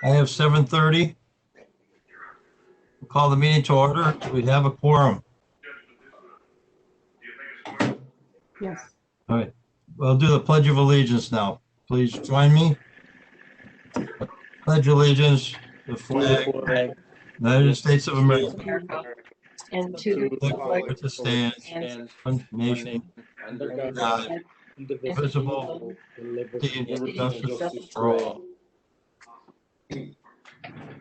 I have 7:30. We'll call the meeting to order. We have a quorum. Yes. All right. We'll do the Pledge of Allegiance now. Please join me. Pledge allegiance to the flag, United States of America, And to the republic which stands one nation, under God, God, indivisible, indivisible, with justice justice for all.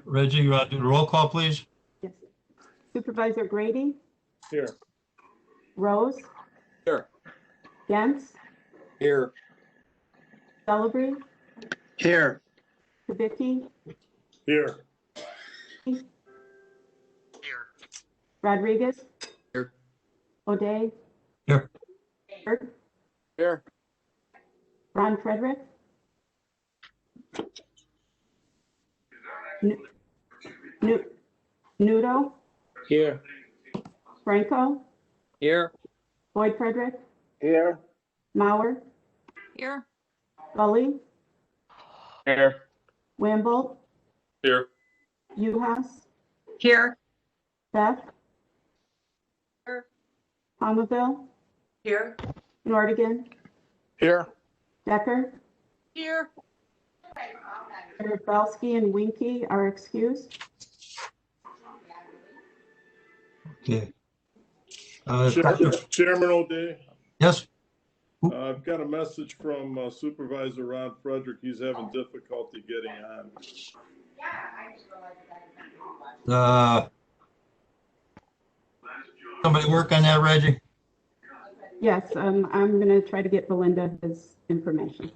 Reggie, you want to do the roll call, please? Yes. Supervisor Grady, Here. Rose, Here. Gentz, Here. Celebrate, Here. Kubicki, Here. Rodriguez. Here. O'Day. Here. Clerk, Here. Ron Frederick. Nudo, Here. Franco, Here. Boyd Frederick, Here. Mauer, Here. Gully, Here. Wamble, Here. Uhas, Here. Beth, Here. Palmaville, Here. Nordigan, Here. Decker, Here. Belsky and Winky are excused. Okay. Chairman O'Day, Yes. I've got a message from Supervisor Ron Frederick. He's having difficulty getting on. Somebody work on that, Reggie? Yes, I'm going to try to get Belinda his information.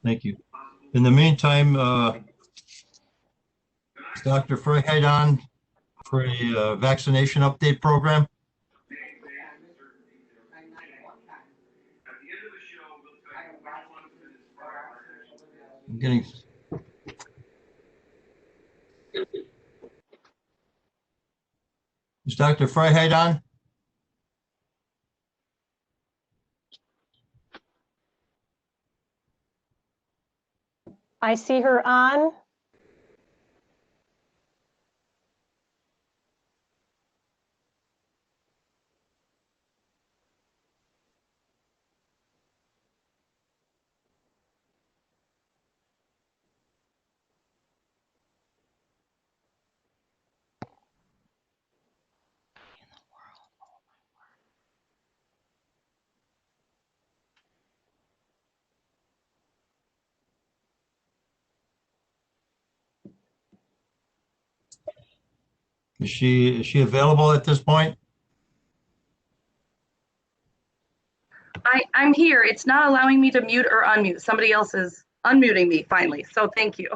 Thank you. In the meantime, Dr. Freiheit on for a vaccination update program. I'm getting. Is Dr. Freiheit on? I see her on. Is she available at this point? I'm here. It's not allowing me to mute or unmute. Somebody else is unmuting me finally. So thank you.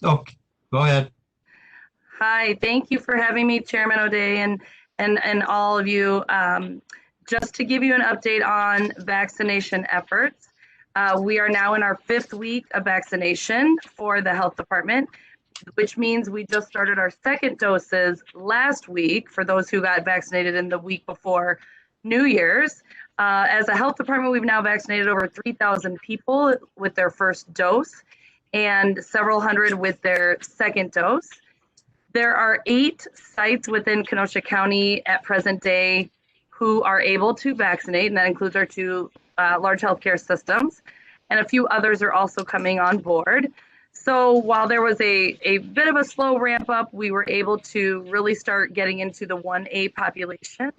Okay, go ahead. Hi, thank you for having me, Chairman O'Day, and all of you. Just to give you an update on vaccination efforts, we are now in our 5th week of vaccination for the health department, which means we just started our 2nd doses last week for those who got vaccinated in the week before New Year's. As a health department, we've now vaccinated over 3,000 people with their first dose and several hundred with their 2nd dose. There are 8 sites within Kenosha County at present day who are able to vaccinate, and that includes our 2 large healthcare systems, and a few others are also coming on board. So while there was a bit of a slow ramp up, we were able to really start getting into the 1A population,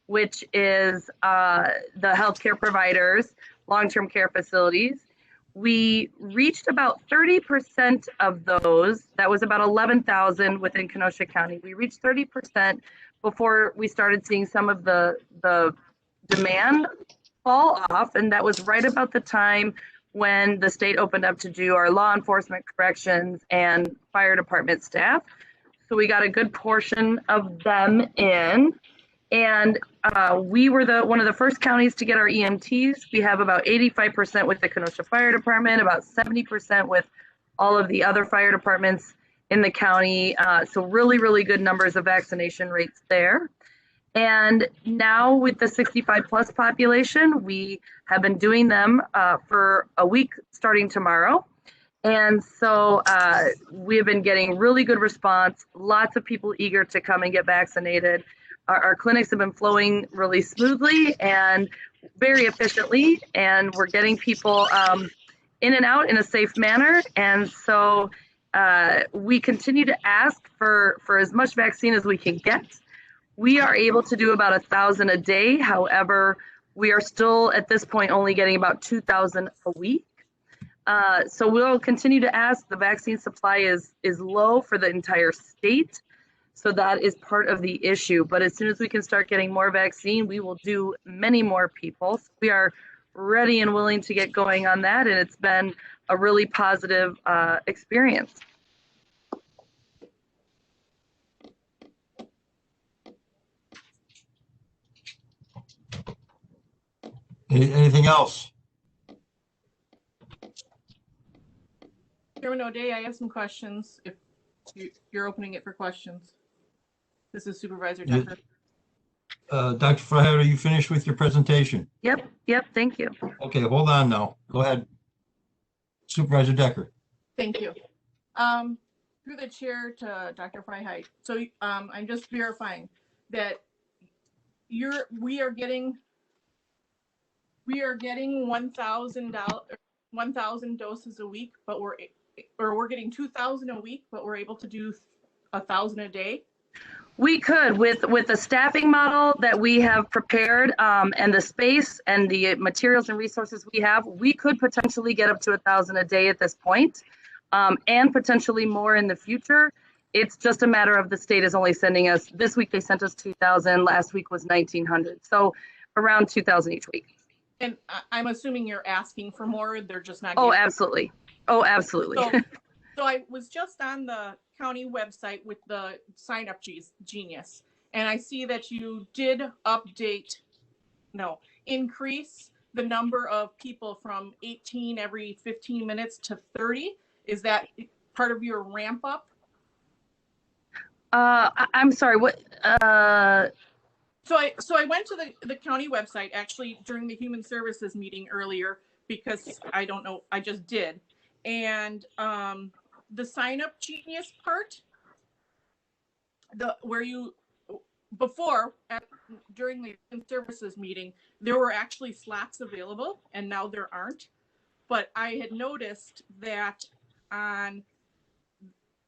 which is the healthcare providers, long-term care facilities. We reached about 30% of those. That was about 11,000 within Kenosha County. We reached 30% before we started seeing some of the demand fall off, and that was right about the time when the state opened up to do our law enforcement, corrections, and fire department staff. So we got a good portion of them in. And we were one of the first counties to get our EMTs. We have about 85% with the Kenosha Fire Department, about 70% with all of the other fire departments in the county. So really, really good numbers of vaccination rates there. And now with the 65 plus population, we have been doing them for a week starting tomorrow. And so we have been getting really good response, lots of people eager to come and get vaccinated. Our clinics have been flowing really smoothly and very efficiently, and we're getting people in and out in a safe manner. And so we continue to ask for as much vaccine as we can get. We are able to do about 1,000 a day. However, we are still at this point only getting about 2,000 a week. So we'll continue to ask. The vaccine supply is low for the entire state. So that is part of the issue. But as soon as we can start getting more vaccine, we will do many more people. So we are ready and willing to get going on that. And it's been a really positive experience. Anything else? Chairman O'Day, I have some questions, if you're opening it for questions. This is Supervisor Yeah. Tucker. Dr. Fryer, are you finished with your presentation? Yep, thank you. Okay, hold on now. Go ahead. Supervisor Decker. Thank you. Through the chair to Dr. Freiheit. So I'm just verifying that we are getting 1,000 doses a week, but we're getting 2,000 a week, but we're able to do 1,000 a day. We could, with the staffing model that we have prepared and the space and the materials and resources we have, we could potentially get up to 1,000 a day at this point, and potentially more in the future. It's just a matter of the state is only sending us, this week they sent us 2,000, last week was 1,900. So around 2,000 each week. And I'm assuming you're asking for more, they're just not. Oh, giving. absolutely. Oh, absolutely. So I was just on the county website with the sign up genius, and I see that you did increase the number of people from 18 every 15 minutes to 30. Is that part of your ramp up? I'm sorry, what? So I went to the county website actually during the human services meeting earlier because I don't know, I just did. And the sign up genius part, during the human services meeting, there were actually slots available and now there aren't. But I had noticed that on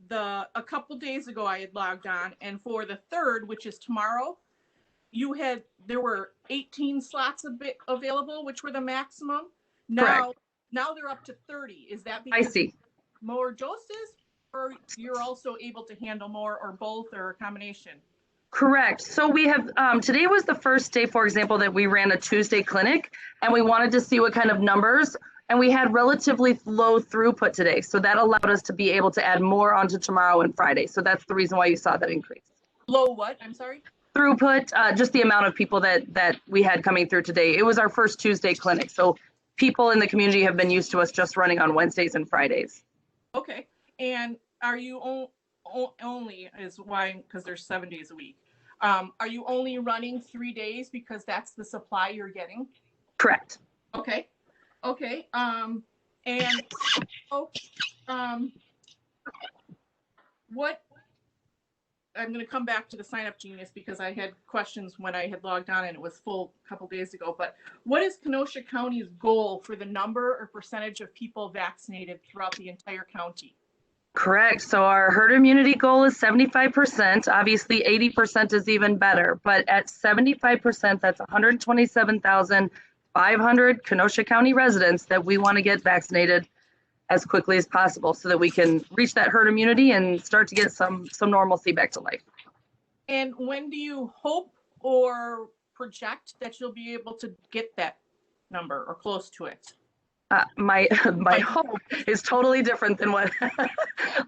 a couple days ago I had logged on, and for the 3rd, which is tomorrow, there were 18 slots available, which were the maximum. Now they're up to 30. Is that because I see. more doses, or you're also able to handle more, or both, or a combination? Correct. So we have, today was the first day, for example, that we ran a Tuesday clinic, and we wanted to see what kind of numbers, and we had relatively low throughput today. So that allowed us to be able to add more onto tomorrow and Friday. So that's the reason why you saw that increase. Low what? I'm sorry? Throughput, just the amount of people that we had coming through today. It was our first Tuesday clinic. So people in the community have been used to us just running on Wednesdays and Fridays. Okay. And are you only, because there's 7 days a week, are you only running 3 days because that's the supply you're getting? Correct. Okay. And what, I'm going to come back to the sign up genius because I had questions when I had logged on and it was full a couple days ago, but what is Kenosha County's goal for the number or percentage of people vaccinated throughout the entire county? Correct. So our herd immunity goal is 75%. Obviously 80% is even better, but at 75%, that's 127,500 Kenosha County residents that we want to get vaccinated as quickly as possible so that we can reach that herd immunity and start to get some normalcy back to life. And when do you hope or project that you'll be able to get that number or close to it? My hope is totally different than what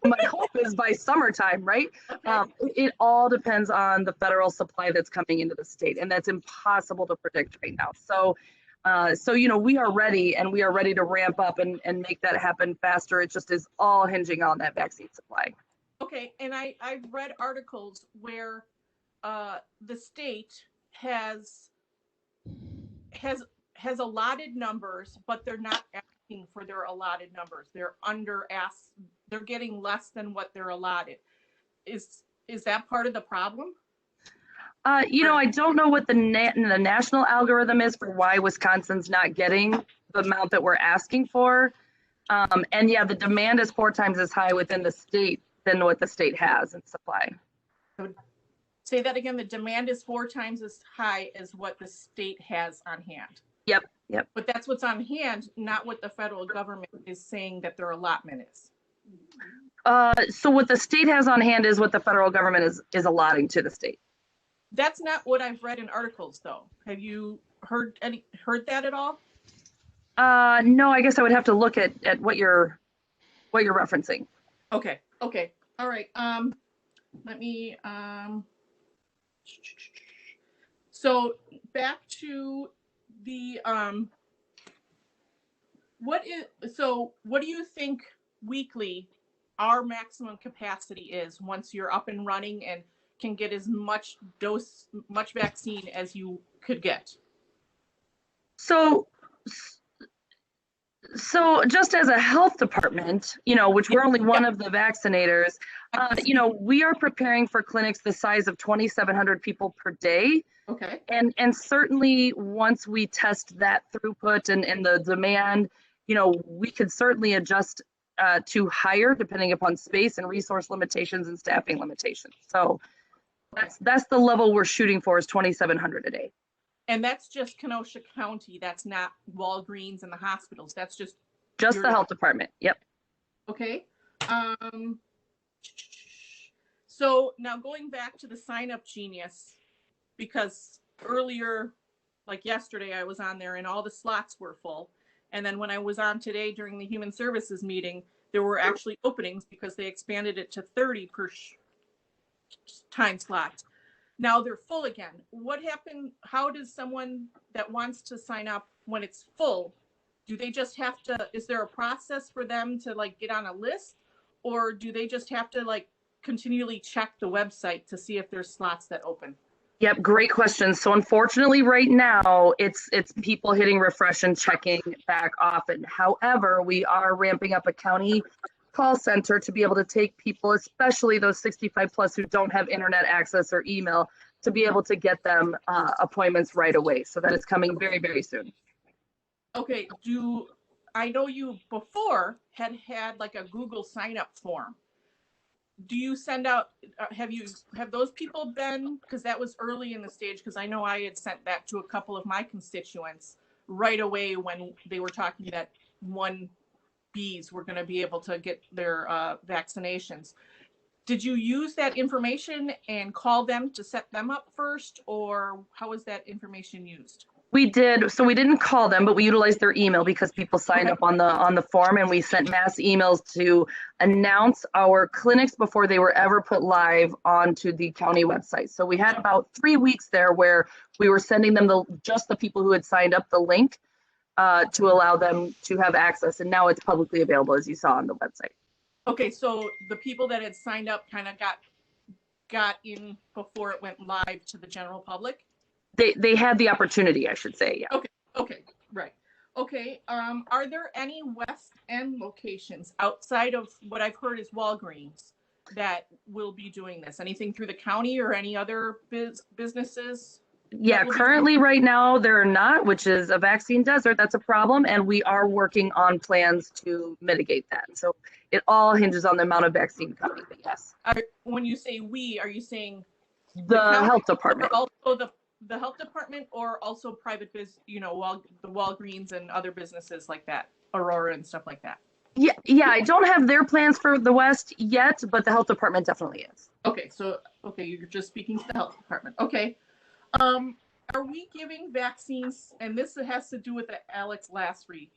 my hope is by summertime, right? Okay. It all depends on the federal supply that's coming into the state, and that's impossible to predict right now. So we are ready, and we are ready to ramp up and make that happen faster. It just is all hinging on that vaccine supply. Okay, and I've read articles where the state has allotted numbers, but they're not asking for their allotted numbers. They're getting less than what they're allotted. Is that part of the problem? I don't know what the national algorithm is for why Wisconsin's not getting the amount that we're asking for. And yeah, the demand is 4 times as high within the state than what the state has in supply. Say that again. The demand is 4 times as high as what the state has on hand. Yep. But that's what's on hand, not what the federal government is saying that their allotment is. So what the state has on hand is what the federal government is allotting to the state. That's not what I've read in articles, though. Have you heard that at all? No, I guess I would have to look at what you're referencing. Okay. All right. Let me, so back to the, what do you think weekly our maximum capacity is once you're up and running and can get as much vaccine as you could get? So just as a health department, which we're only one of the vaccinators, we are preparing for clinics the size of 2,700 people per day. Okay. And certainly once we test that throughput and the demand, we could certainly adjust to higher depending upon space and resource limitations and staffing limitations. So that's the level we're shooting for, is 2,700 a day. And that's just Kenosha County. That's not Walgreens and the hospitals. That's just the health department. Yep. Okay. So now going back to the Sign Up Genius, because earlier, like yesterday, I was on there and all the slots were full. And then when I was on today during the Human Services meeting, there were actually openings because they expanded it to 30 per time slot. Now they're full again. What happened? How does someone that wants to sign up when it's full, do they just have to, is there a process for them to get on a list, or do they just have to continually check the website to see if there's slots that open? Yep, great question. So unfortunately right now it's people hitting refresh and checking back often. However, we are ramping up a county call center to be able to take people, especially those 65 plus who don't have internet access or email, to be able to get them appointments right away. So that is coming very, very soon. Okay, I know you before had a Google sign up form. Do you send out, have those people been, because that was early in the stage, because I know I had sent that to a couple of my constituents right away when they were talking that 1Bs were going to be able to get their vaccinations. Did you use that information and call them to set them up first, or how was that information used? We did. So we didn't call them, but we utilized their email because people signed up on the form, and we sent mass emails to announce our clinics before they were ever put live onto the county website. So we had about 3 weeks there where we were sending them just the people who had signed up the link to allow them to have access. And now it's publicly available, as you saw on the website. Okay, so the people that had signed up kind of got in before it went live to the general public? They had the opportunity, I should say. Yeah. Okay, right. Okay, are there any West End locations outside of what I've heard is Walgreens that will be doing this? Anything through the county or any other businesses? Yeah, currently right now there are not, which is a vaccine desert. That's a problem, and we are working on plans to mitigate that. So it all hinges on the amount of vaccine coming, but yes. When you say we, are you saying the health department? Also the health department, or also private the Walgreens and other businesses like that, Aurora and stuff like that? Yeah, I don't have their plans for the West yet, but the health department definitely is. Okay, you're just speaking to the health department. Okay. Are we giving vaccines, and this has to do with the Alex Lasry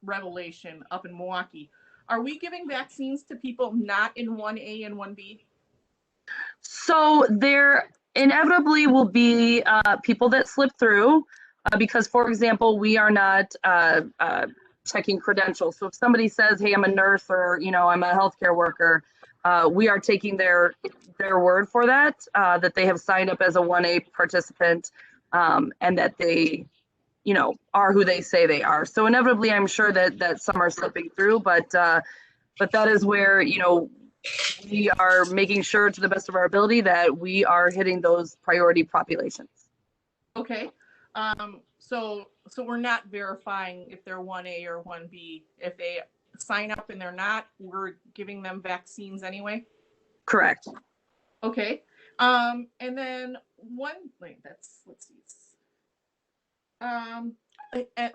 revelation up in Milwaukee, are we giving vaccines to people not in 1A and 1B? So there inevitably will be people that slip through because, for example, we are not checking credentials. So if somebody says, hey, I'm a nurse, or I'm a healthcare worker, we are taking their word for that, that they have signed up as a 1A participant, and that they are who they say they are. So inevitably, I'm sure that some are slipping through, but that is where, we are making sure to the best of our ability that we are hitting those priority populations. Okay. So we're not verifying if they're 1A or 1B. If they sign up and they're not, we're giving them vaccines anyway? Correct. Okay. And then let's see.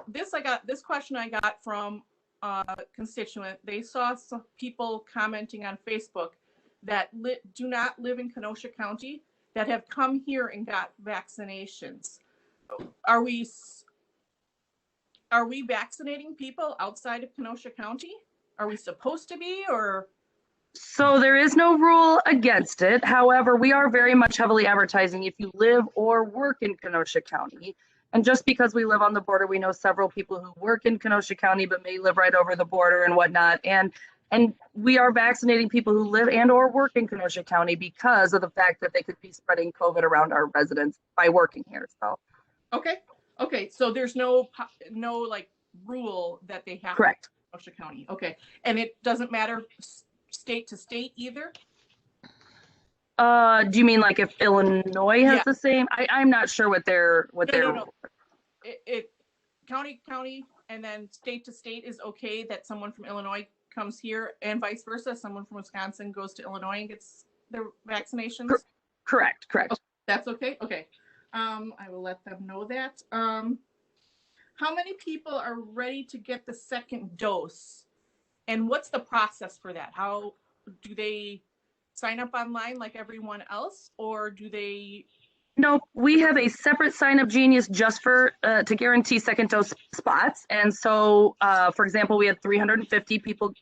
This question I got from a constituent. They saw some people commenting on Facebook that do not live in Kenosha County that have come here and got vaccinations. Are we vaccinating people outside of Kenosha County? Are we supposed to be, or? So there is no rule against it. However, we are very much heavily advertising if you live or work in Kenosha County. And just because we live on the border, we know several people who work in Kenosha County but may live right over the border and whatnot. And we are vaccinating people who live and or work in Kenosha County because of the fact that they could be spreading COVID around our residents by working here. So. Okay. So there's no like rule that they have. Correct. To Kenosha County. Okay. And it doesn't matter state to state either? Do you mean like if Illinois has Yeah. the same? I'm not sure what their No. It county and then state to state is okay that someone from Illinois comes here and vice versa. Someone from Wisconsin goes to Illinois and gets their vaccinations. Correct. Okay, that's okay. Okay. I will let them know that. How many people are ready to get the second dose? And what's the process for that? How do they sign up online like everyone else, or do they? No, we have a separate sign-up genius just for to guarantee second dose spots. And so, for example, we had 350 people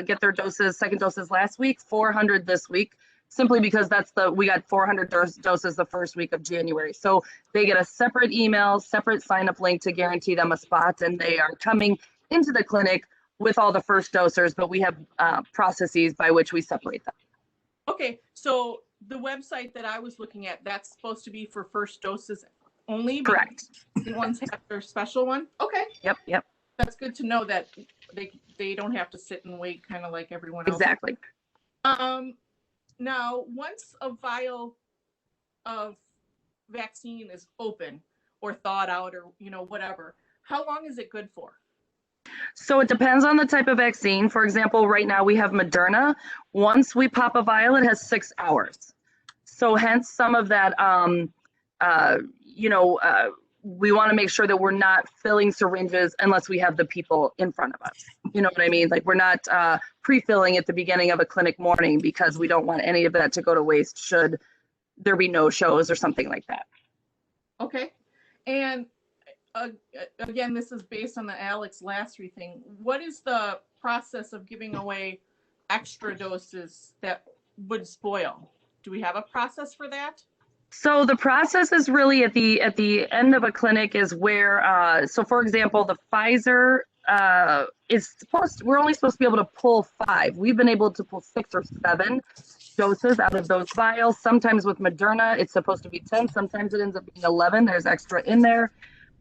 get their second doses last week, 400 this week, simply because we got 400 doses the first week of January. So they get a separate email, separate sign-up link to guarantee them a spot, and they are coming into the clinic with all the first dosers, but we have processes by which we separate them. Okay, so the website that I was looking at, that's supposed to be for first doses only? Correct. The ones have their special one? Okay. Yep. That's good to know that they don't have to sit and wait kind of like everyone else. Exactly. Now, once a vial of vaccine is open or thawed out or, whatever, how long is it good for? So it depends on the type of vaccine. For example, right now we have Moderna. Once we pop a vial, it has 6 hours. So hence some of that, we want to make sure that we're not filling syringes unless we have the people in front of us. You know what I mean? Like we're not pre-filling at the beginning of a clinic morning because we don't want any of that to go to waste should there be no shows or something like that. Okay. And again, this is based on the Alex Lasry thing. What is the process of giving away extra doses that would spoil? Do we have a process for that? So the process is really at the end of a clinic is where, so for example, the Pfizer we're only supposed to be able to pull 5. We've been able to pull 6 or 7 doses out of those vials. Sometimes with Moderna, it's supposed to be 10. Sometimes it ends up being 11. There's extra in there.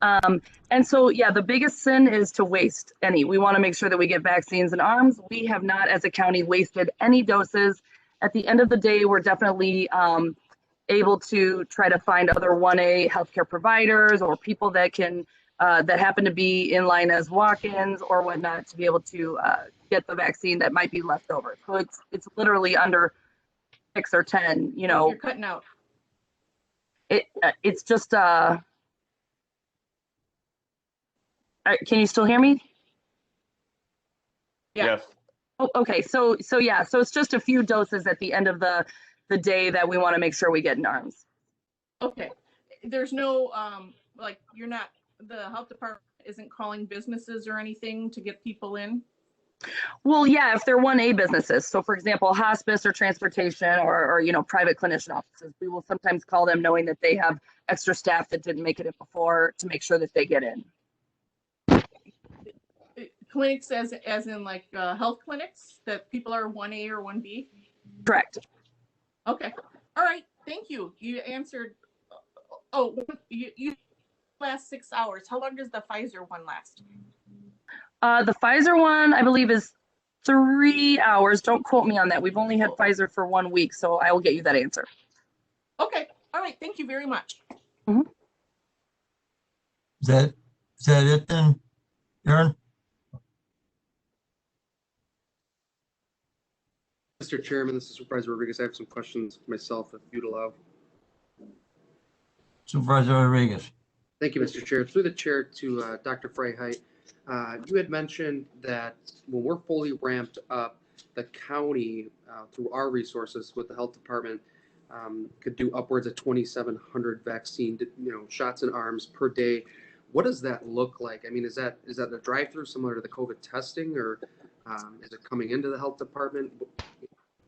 And so, yeah, the biggest sin is to waste any. We want to make sure that we get vaccines in arms. We have not, as a county, wasted any doses. At the end of the day, we're definitely able to try to find other 1A healthcare providers or people that can that happen to be in line as walk-ins or whatnot to be able to get the vaccine that might be left over. So it's literally under 6 or 10. You're cutting out. It's just. Can you still hear me? Yeah. Yes. Oh, okay. So yeah. So it's just a few doses at the end of the day that we want to make sure we get in arms. Okay. There's no the health department isn't calling businesses or anything to get people in? Well, yeah, if they're 1A businesses. So for example, hospice or transportation or private clinician offices, we will sometimes call them knowing that they have extra staff that didn't make it in before to make sure that they get in. Clinics as in like health clinics that people are 1A or 1B? Correct. Okay. All right. Thank you. You answered. Oh, you lasts 6 hours. How long does the Pfizer one last? The Pfizer one, I believe, is 3 hours. Don't quote me on that. We've only had Pfizer for 1 week, so I will get you that answer. Okay. All right. Thank you very much. Is that it then, Aaron? Mr. Chairman, this is Supervisor Rodriguez. I have some questions myself, if you'd allow. Supervisor Rodriguez. Thank you, Mr. Chair. Through the chair to Dr. Freiheit, you had mentioned that when we're fully ramped up, the county, through our resources with the health department, could do upwards of 2,700 vaccine, shots in arms per day. What does that look like? I mean, is that the drive-through similar to the COVID testing, or is it coming into the health department?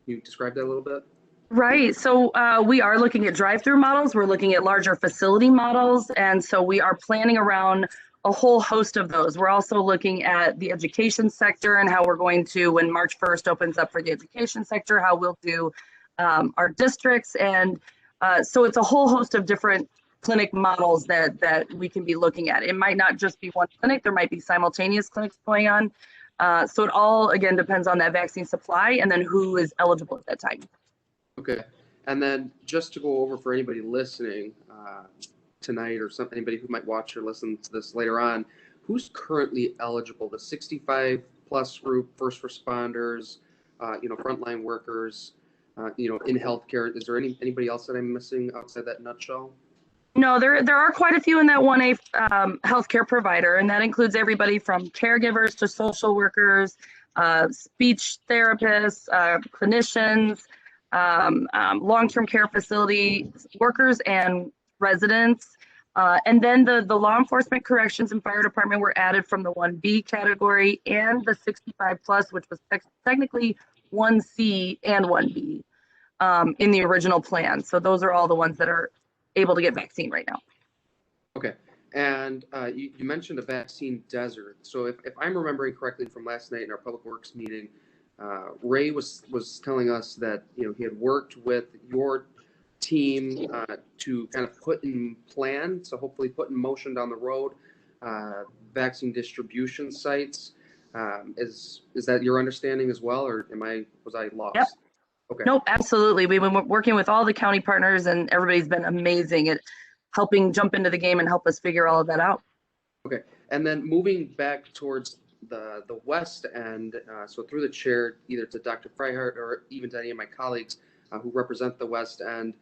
Can you describe that a little bit? Right. So we are looking at drive-through models. We're looking at larger facility models. And so we are planning around a whole host of those. We're also looking at the education sector and how we're going to, when March 1st opens up for the education sector, how we'll do our districts. And so it's a whole host of different clinic models that we can be looking at. It might not just be one clinic. There might be simultaneous clinics going on. So it all, again, depends on that vaccine supply and then who is eligible at that time. Okay. And then just to go over for anybody listening tonight, or anybody who might watch or listen to this later on, who's currently eligible? The 65 plus group, first responders, frontline workers, in healthcare. Is there anybody else that I'm missing outside that nutshell? No, there are quite a few in that 1A healthcare provider, and that includes everybody from caregivers to social workers, speech therapists, clinicians, long-term care facility workers and residents. And then the law enforcement, corrections, and fire department were added from the 1B category, and the 65 plus, which was technically 1C and 1B in the original plan. So those are all the ones that are able to get vaccine right now. Okay. And you mentioned a vaccine desert. So if I'm remembering correctly from last night in our Public Works meeting, Ray was telling us that he had worked with your team to kind of put in plan, so hopefully put in motion down the road, vaccine distribution sites. Is that your understanding as well, or was I lost? Yep. Okay. Nope, absolutely. We've been working with all the county partners, and everybody's been amazing at helping jump into the game and help us figure all of that out. Okay. And then moving back towards the west end, so through the chair, either to Dr. Freiheit or even to any of my colleagues who represent the west end,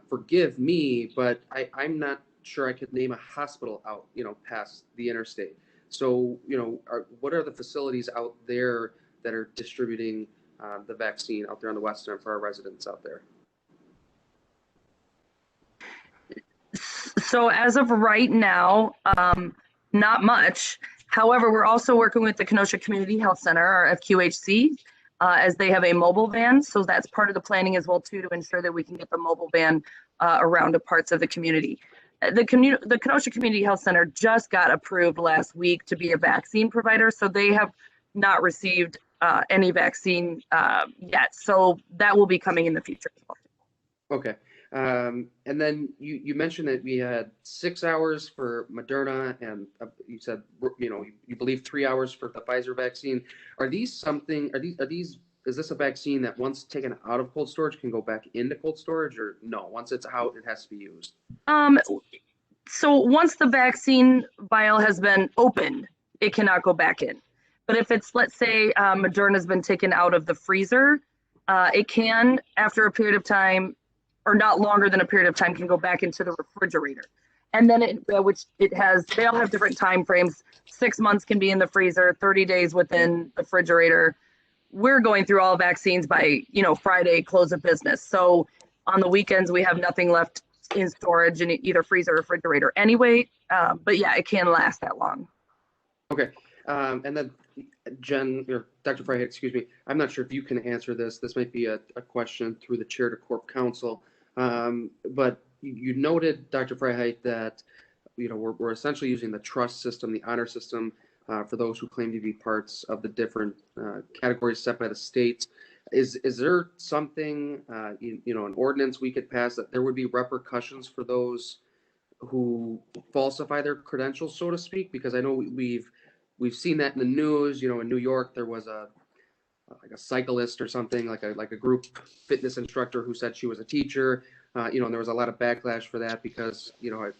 forgive me, but I'm not sure I could name a hospital out, past the interstate. So, what are the facilities out there that are distributing the vaccine out there on the west end for our residents out there? So as of right now, not much. However, we're also working with the Kenosha Community Health Center, or FQHC, as they have a mobile van. So that's part of the planning as well, too, to ensure that we can get the mobile van around to parts of the community. The Kenosha Community Health Center just got approved last week to be a vaccine provider. So they have not received any vaccine yet. So that will be coming in the future as well. Okay. And then you mentioned that we had 6 hours for Moderna, and you said you believe 3 hours for the Pfizer vaccine. Is this a vaccine that once taken out of cold storage can go back into cold storage, or no? Once it's out, it has to be used. So once the vaccine vial has been opened, it cannot go back in. But if it's, let's say, Moderna has been taken out of the freezer, it can, after a period of time, or not longer than a period of time, can go back into the refrigerator. And then they all have different time frames. 6 months can be in the freezer, 30 days within the refrigerator. We're going through all vaccines by, Friday, close of business. So on the weekends, we have nothing left in storage in either freezer or refrigerator anyway. But yeah, it can last that long. Okay. And then Jen, or Dr. Freiheit, excuse me, I'm not sure if you can answer this. This might be a question through the chair to Corp Counsel. But you noted, Dr. Freiheit, that we're essentially using the trust system, the honor system, for those who claim to be parts of the different categories set by the states. Is there something, an ordinance we could pass that there would be repercussions for those who falsify their credentials, so to speak, because I know we've seen that in the news. You know, in New York, there was like a cyclist or something, like a group fitness instructor who said she was a teacher. You know, and there was a lot of backlash for that because, you know,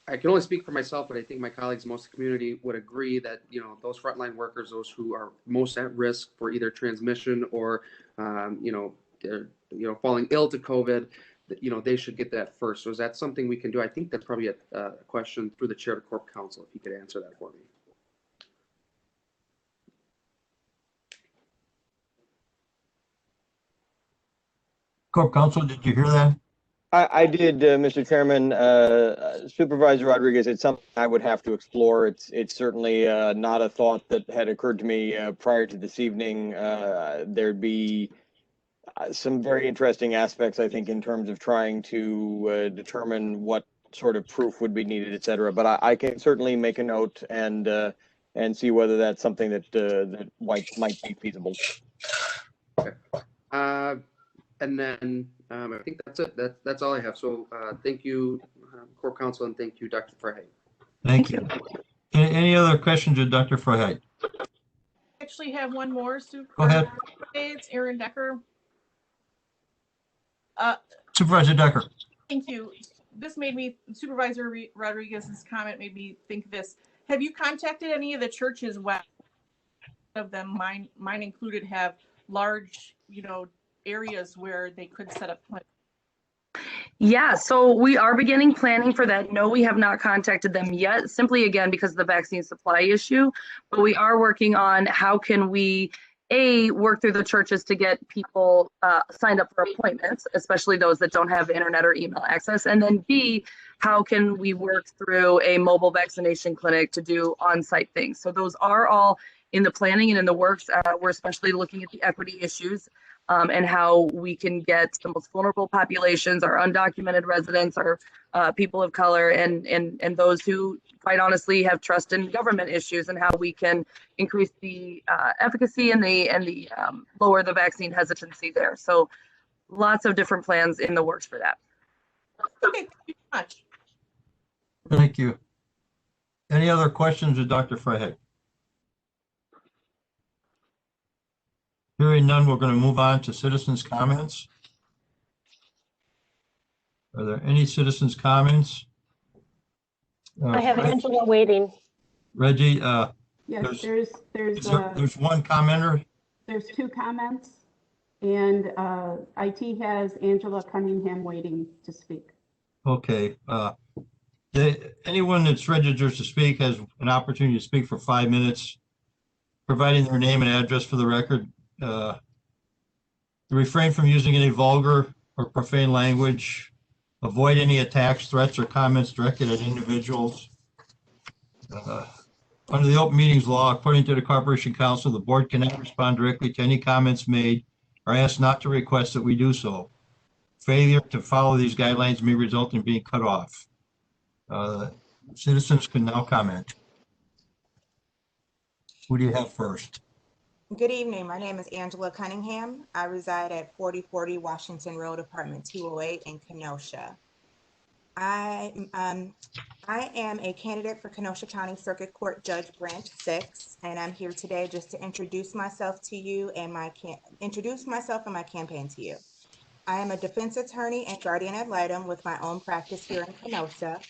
I can only speak for myself, but I think my colleagues in most of the community would agree that, you know, those frontline workers, those who are most at risk for either transmission or, you know, they're, you know, falling ill to COVID, that, you know, they should get that first. So is that something we can do? I think that's probably a question through the chair to Corp Counsel, if you could answer that for me. Corp Counsel, did you hear that? I did, Mr. Chairman. Supervisor Rodriguez, it's something I would have to explore. It's certainly not a thought that had occurred to me prior to this evening. There'd be some very interesting aspects, I think, in terms of trying to determine what sort of proof would be needed, et cetera. But I can certainly make a note and see whether that's something that might be feasible. Okay. And then I think that's it. That's all I have. So thank you, Corp Counsel, and thank you, Dr. Freiheit. Thank you. Any other questions of Dr. Freiheit? Actually have one more, Go ahead. It's Aaron Decker. Supervisor Decker. Thank you. This made me, Supervisor Rodriguez's comment made me think this. Have you contacted any of the churches? Of them, mine included, have large, you know, areas where they could set up clinics? Yeah, so we are beginning planning for that. No, we have not contacted them yet, simply again because of the vaccine supply issue. But we are working on how can we, A, work through the churches to get people signed up for appointments, especially those that don't have internet or email access. And then B, how can we work through a mobile vaccination clinic to do on-site things? So those are all in the planning and in the works. We're especially looking at the equity issues. And how we can get the most vulnerable populations, our undocumented residents, our people of color, and those who, quite honestly, have trust in government issues, and how we can increase the efficacy and the lower the vaccine hesitancy there. So, lots of different plans in the works for that. Okay, thank you so much. Thank you. Any other questions of Dr. Freiheit? Hearing none, we're going to move on to citizens' comments. Are there any citizens' comments? I have Angela waiting. Reggie, Yes, there's one commenter. there's two comments, and IT has Angela Cunningham waiting to speak. Okay. Anyone that's registered to speak has an opportunity to speak for 5 minutes, providing their name and address for the record. To refrain from using any vulgar or profane language, avoid any attacks, threats, or comments directed at individuals. Under the Open Meetings Law, according to the Corporation Council, the board cannot respond directly to any comments made or asked not to request that we do so. Failure to follow these guidelines may result in being cut off. Citizens can now comment. Who do you have first? Good evening. My name is Angela Cunningham. I reside at 4040 Washington Road, Apartment 208 in Kenosha. I am a candidate for Kenosha County Circuit Court Judge Branch 6, and I'm here today just to introduce myself to you and my campaign to you. I am a defense attorney and guardian ad litem with my own practice here in Kenosha.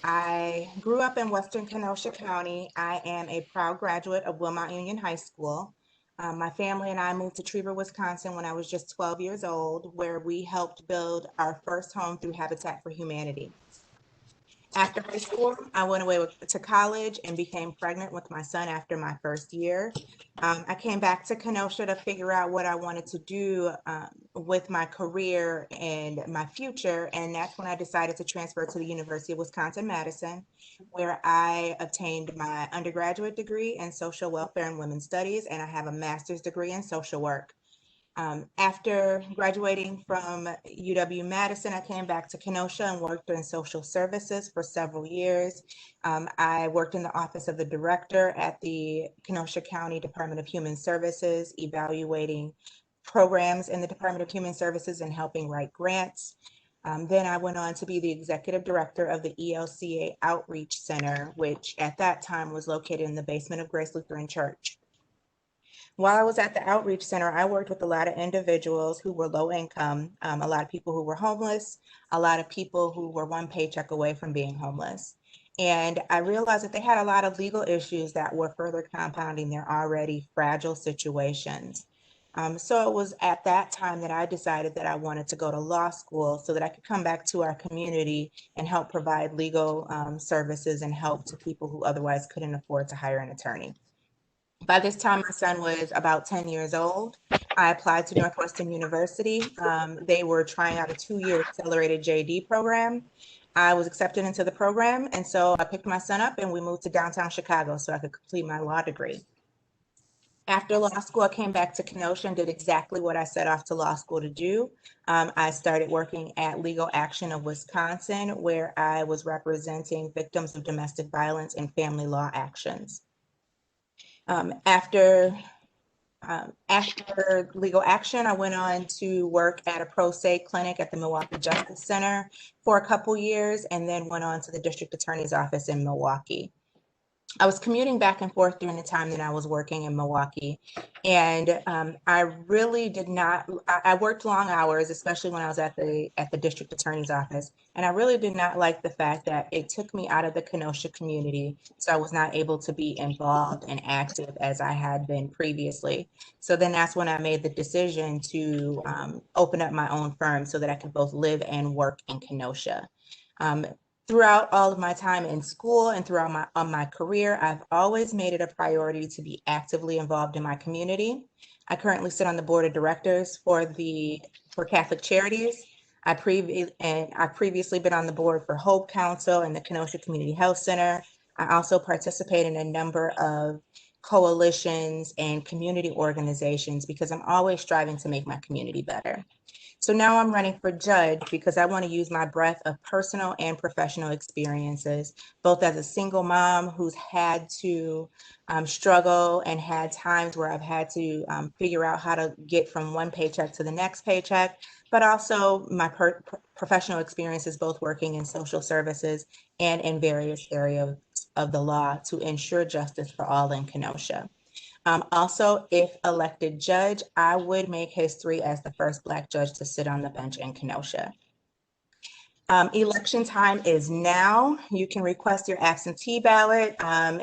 I grew up in Western Kenosha County. I am a proud graduate of Wilmot Union High School. My family and I moved to Trevor, Wisconsin when I was just 12 years old, where we helped build our first home through Habitat for Humanity. After high school, I went away to college and became pregnant with my son after my first year. I came back to Kenosha to figure out what I wanted to do with my career and my future. And that's when I decided to transfer to the University of Wisconsin-Madison, where I obtained my undergraduate degree in social welfare and women's studies, and I have a master's degree in social work. After graduating from UW-Madison, I came back to Kenosha and worked in social services for several years. I worked in the office of the director at the Kenosha County Department of Human Services, evaluating programs in the Department of Human Services and helping write grants. Then I went on to be the executive director of the ELCA Outreach Center, which at that time was located in the basement of Grace Lutheran Church. While I was at the Outreach Center, I worked with a lot of individuals who were low income, a lot of people who were homeless, a lot of people who were one paycheck away from being homeless. And I realized that they had a lot of legal issues that were further compounding their already fragile situations. So it was at that time that I decided that I wanted to go to law school so that I could come back to our community and help provide legal services and help to people who otherwise couldn't afford to hire an attorney. By this time, my son was about 10 years old. I applied to Northwestern University. They were trying out a 2-year accelerated JD program. I was accepted into the program, and so I picked my son up and we moved to downtown Chicago so I could complete my law degree. After law school, I came back to Kenosha and did exactly what I set off to law school to do. I started working at Legal Action of Wisconsin, where I was representing victims of domestic violence and family law actions. After Legal Action, I went on to work at a pro se clinic at the Milwaukee Justice Center for a couple years, and then went on to the district attorney's office in Milwaukee. I was commuting back and forth during the time that I was working in Milwaukee. And I really did not, I worked long hours, especially when I was at the district attorney's office. And I really did not like the fact that it took me out of the Kenosha community. So I was not able to be involved and active as I had been previously. So then that's when I made the decision to open up my own firm so that I could both live and work in Kenosha. Throughout all of my time in school and throughout my career, I've always made it a priority to be actively involved in my community. I currently sit on the board of directors for Catholic Charities. I've previously been on the board for Hope Council and the Kenosha Community Health Center. I also participate in a number of coalitions and community organizations because I'm always striving to make my community better. So now I'm running for judge because I want to use my breadth of personal and professional experiences, both as a single mom who's had to struggle and had times where I've had to figure out how to get from one paycheck to the next paycheck, but also my professional experiences, both working in social services and in various areas of the law to ensure justice for all in Kenosha. Also, if elected judge, I would make history as the first Black judge to sit on the bench in Kenosha. Election time is now. You can request your absentee ballot.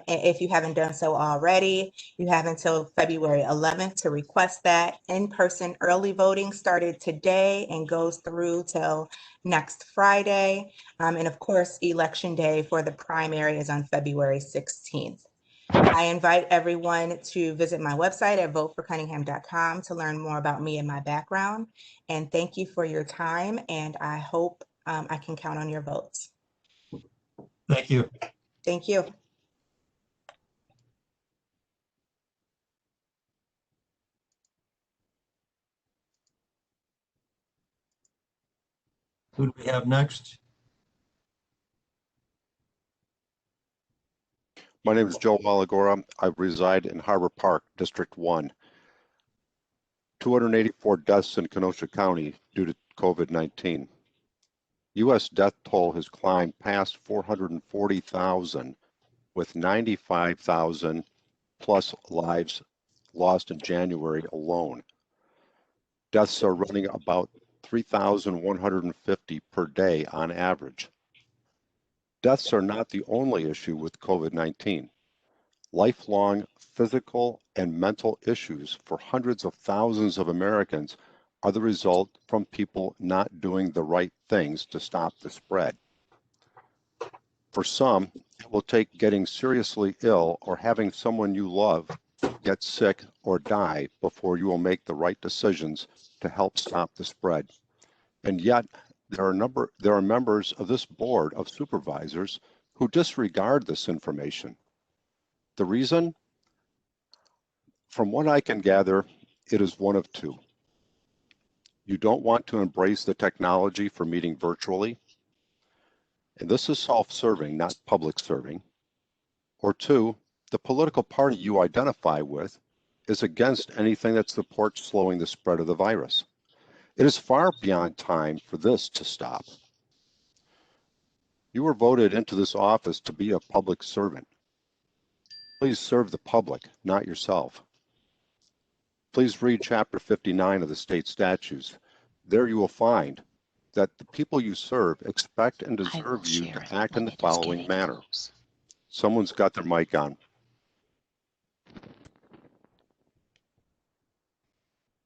If you haven't done so already, you have until February 11th to request that. In-person early voting started today and goes through till next Friday. And of course, election day for the primary is on February 16th. I invite everyone to visit my website at voteforcunningham.com to learn more about me and my background. And thank you for your time. And I hope I can count on your votes. Thank you. Thank you. Who do we have next? My name is Joe Malagora. I reside in Harbor Park, District 1. 284 deaths in Kenosha County due to COVID-19. U.S. death toll has climbed past 440,000, with 95,000 plus lives lost in January alone. Deaths are running about 3,150 per day on average. Deaths are not the only issue with COVID-19. Lifelong physical and mental issues for hundreds of thousands of Americans are the result from people not doing the right things to stop the spread. For some, it will take getting seriously ill or having someone you love get sick or die before you will make the right decisions to help stop the spread. And yet, there are members of this board of supervisors who disregard this information. The reason? From what I can gather, it is one of two. You don't want to embrace the technology for meeting virtually, and this is self-serving, not public serving. Or two, the political party you identify with is against anything that supports slowing the spread of the virus. It is far beyond time for this to stop. You were voted into this office to be a public servant. Please serve the public, not yourself. Please read Chapter 59 of the state statutes. There you will find that the people you serve expect and deserve you to act in the following manner. Someone's got their mic on.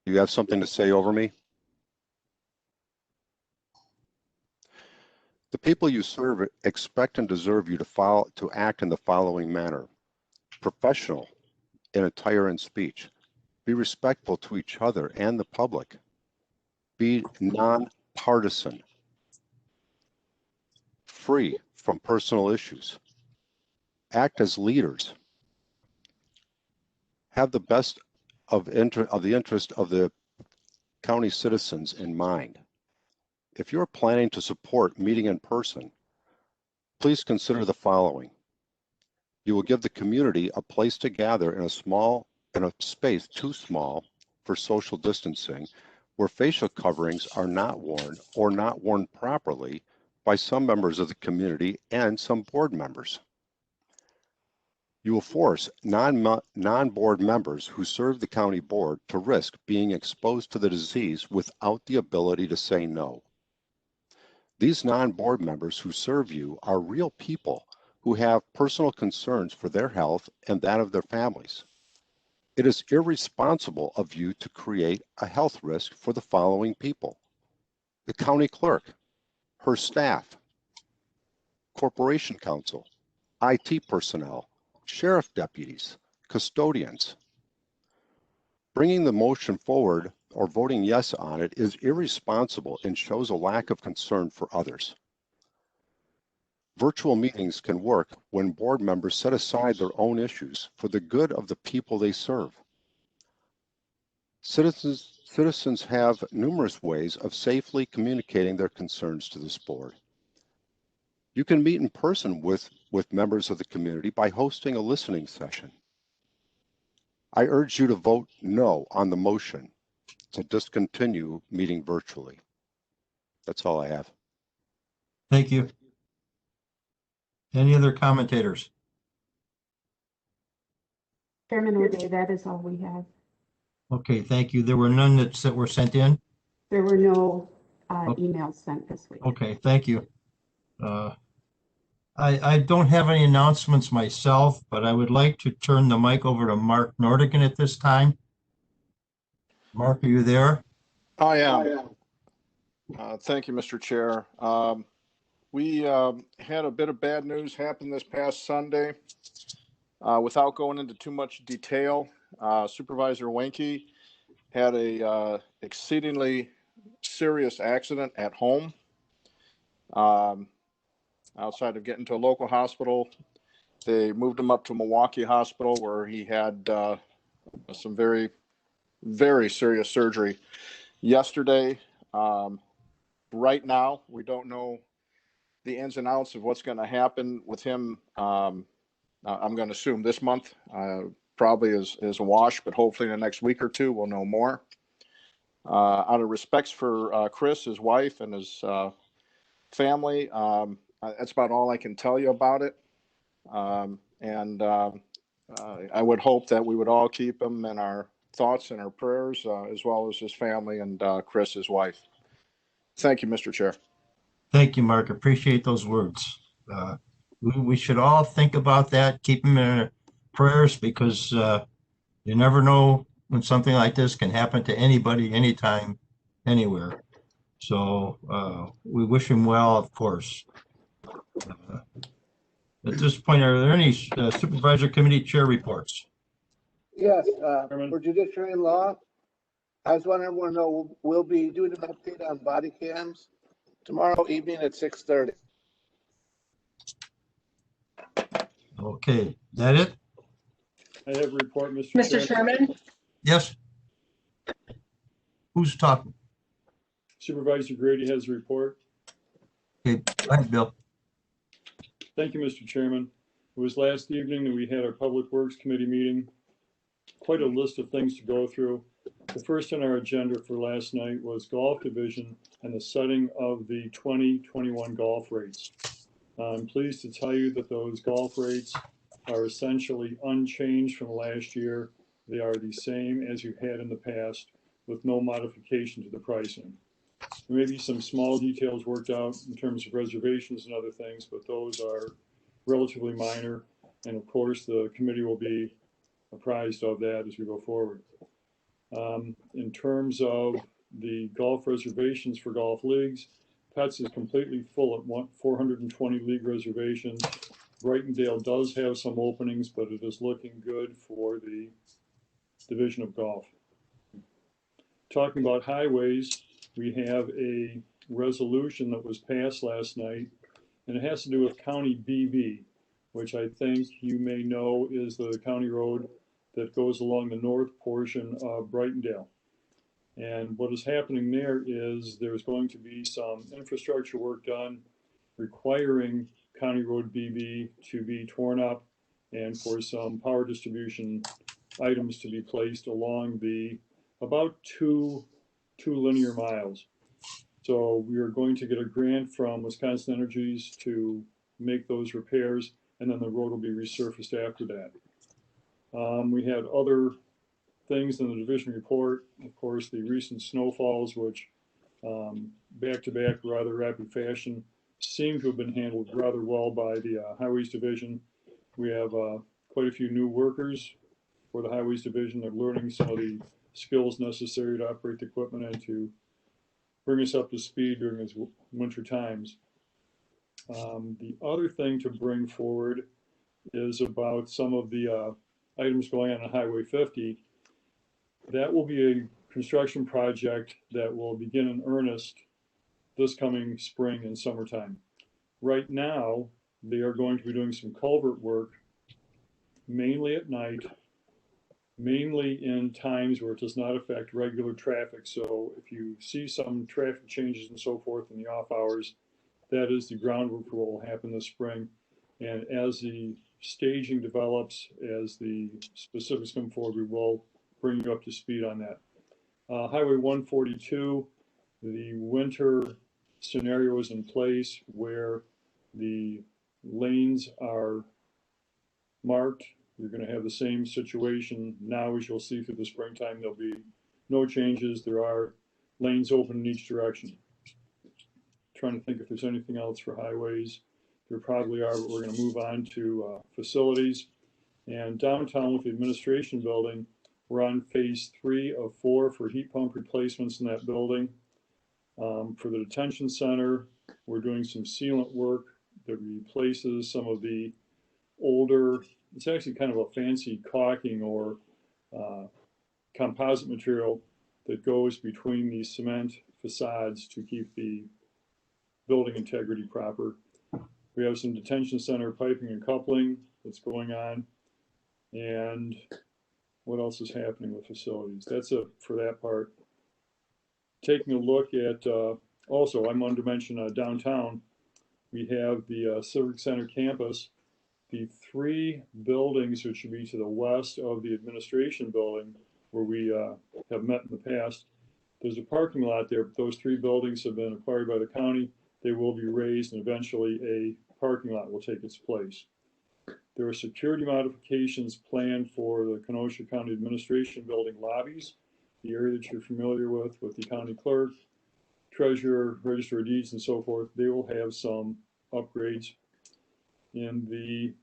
You have something to say over me? The people you serve expect and deserve you to act in the following manner. Professional in attire and speech. Be respectful to each other and the public. Be non-partisan. Free from personal issues. Act as leaders. Have the best of the interest of the county citizens in mind. If you're planning to support meeting in person, please consider the following. You will give the community a place to gather in a space too small for social distancing, where facial coverings are not worn or not worn properly by some members of the community and some board members. You will force non-board members who serve the county board to risk being exposed to the disease without the ability to say no. These non-board members who serve you are real people who have personal concerns for their health and that of their families. It is irresponsible of you to create a health risk for the following people: the county clerk, her staff, corporation counsel, IT personnel, sheriff deputies, custodians. Bringing the motion forward or voting yes on it is irresponsible and shows a lack of concern for others. Virtual meetings can work when board members set aside their own issues for the good of the people they serve. Citizens have numerous ways of safely communicating their concerns to this board. You can meet in person with members of the community by hosting a listening session. I urge you to vote no on the motion to discontinue meeting virtually. That's all I have. Thank you. Any other commentators? Chairman O'Day, that is all we have. Okay, thank you. There were none that were sent in? There were no emails sent this week. Okay, thank you. I don't have any announcements myself, but I would like to turn the mic over to Mark Nordigan at this time. Mark, are you there? I am. Thank you, Mr. Chair. We had a bit of bad news happen this past Sunday. Without going into too much detail, Supervisor Wenke had a exceedingly serious accident at home. Outside of getting to a local hospital, they moved him up to Milwaukee Hospital, where he had some very, very serious surgery yesterday. Right now, we don't know the ins and outs of what's going to happen with him. I'm going to assume this month probably is a wash, but hopefully in the next week or two, we'll know more. Out of respects for Chris, his wife, and his family, that's about all I can tell you about it. I would hope that we would all keep him in our thoughts and our prayers, as well as his family and Chris, his wife. Thank you, Mr. Chair. Thank you, Mark. Appreciate those words. We should all think about that, keep him in our prayers, because you never know when something like this can happen to anybody, anytime, anywhere. So we wish him well, of course. At this point, are there any Supervisor Committee Chair reports? Yes, for Judiciary and Law, I just want everyone to know we'll be doing an update on body cams tomorrow evening at 6:30. Okay, that it? I have a report, Mr. Chairman? Yes. Who's talking? Supervisor Grady has a report. Okay, go ahead, Bill. Thank you, Mr. Chairman. It was last evening that we had our Public Works Committee meeting. Quite a list of things to go through. The first on our agenda for last night was golf division and the setting of the 2021 golf rates. I'm pleased to tell you that those golf rates are essentially unchanged from last year. They are the same as you had in the past with no modification to the pricing. There may be some small details worked out in terms of reservations and other things, but those are relatively minor. And of course, the committee will be apprised of that as we go forward. In terms of the golf reservations for golf leagues, Pets is completely full at 420 league reservations. Brightondale does have some openings, but it is looking good for the division of golf. Talking about highways, we have a resolution that was passed last night, and it has to do with County BB, which I think you may know is the county road that goes along the north portion of Brightondale. And what is happening there is there's going to be some infrastructure work done requiring County Road BB to be torn up and for some power distribution items to be placed along the about two linear miles. So we are going to get a grant from Wisconsin Energies to make those repairs, and then the road will be resurfaced after that. We had other things in the division report, of course, the recent snowfalls, which back-to-back rather rapid fashion seem to have been handled rather well by the Highways Division. We have quite a few new workers for the Highways Division. They're learning some of the skills necessary to operate the equipment and to bring us up to speed during these winter times. The other thing to bring forward is about some of the items going on Highway 50. That will be a construction project that will begin in earnest this coming spring and summertime. Right now, they are going to be doing some culvert work, mainly at night, mainly in times where it does not affect regular traffic. So if you see some traffic changes and so forth in the off hours, that is the groundwork for what will happen this spring. And as the staging develops, as the specifics come forward, we will bring you up to speed on that. Highway 142, the winter scenario is in place where the lanes are marked. You're going to have the same situation now as you'll see through the springtime. There'll be no changes. There are lanes open in each direction. Trying to think if there's anything else for highways. There probably are, but we're going to move on to facilities. And downtown with the administration building, we're on phase 3 of 4 for heat pump replacements in that building. For the detention center, we're doing some sealant work that replaces some of the older, it's actually kind of a fancy caulking or composite material that goes between the cement facades to keep the building integrity proper. We have some detention center piping and coupling that's going on. And what else is happening with facilities? That's it for that part. Taking a look at, also, I'm on to mention downtown, we have the Civic Center campus. The 3 buildings which should be to the west of the administration building where we have met in the past, there's a parking lot there, but those 3 buildings have been acquired by the county. They will be raised and eventually a parking lot will take its place. There are security modifications planned for the Kenosha County Administration Building lobbies, the area that you're familiar with the county clerk, treasurer, register of deeds, and so forth. They will have some upgrades. In the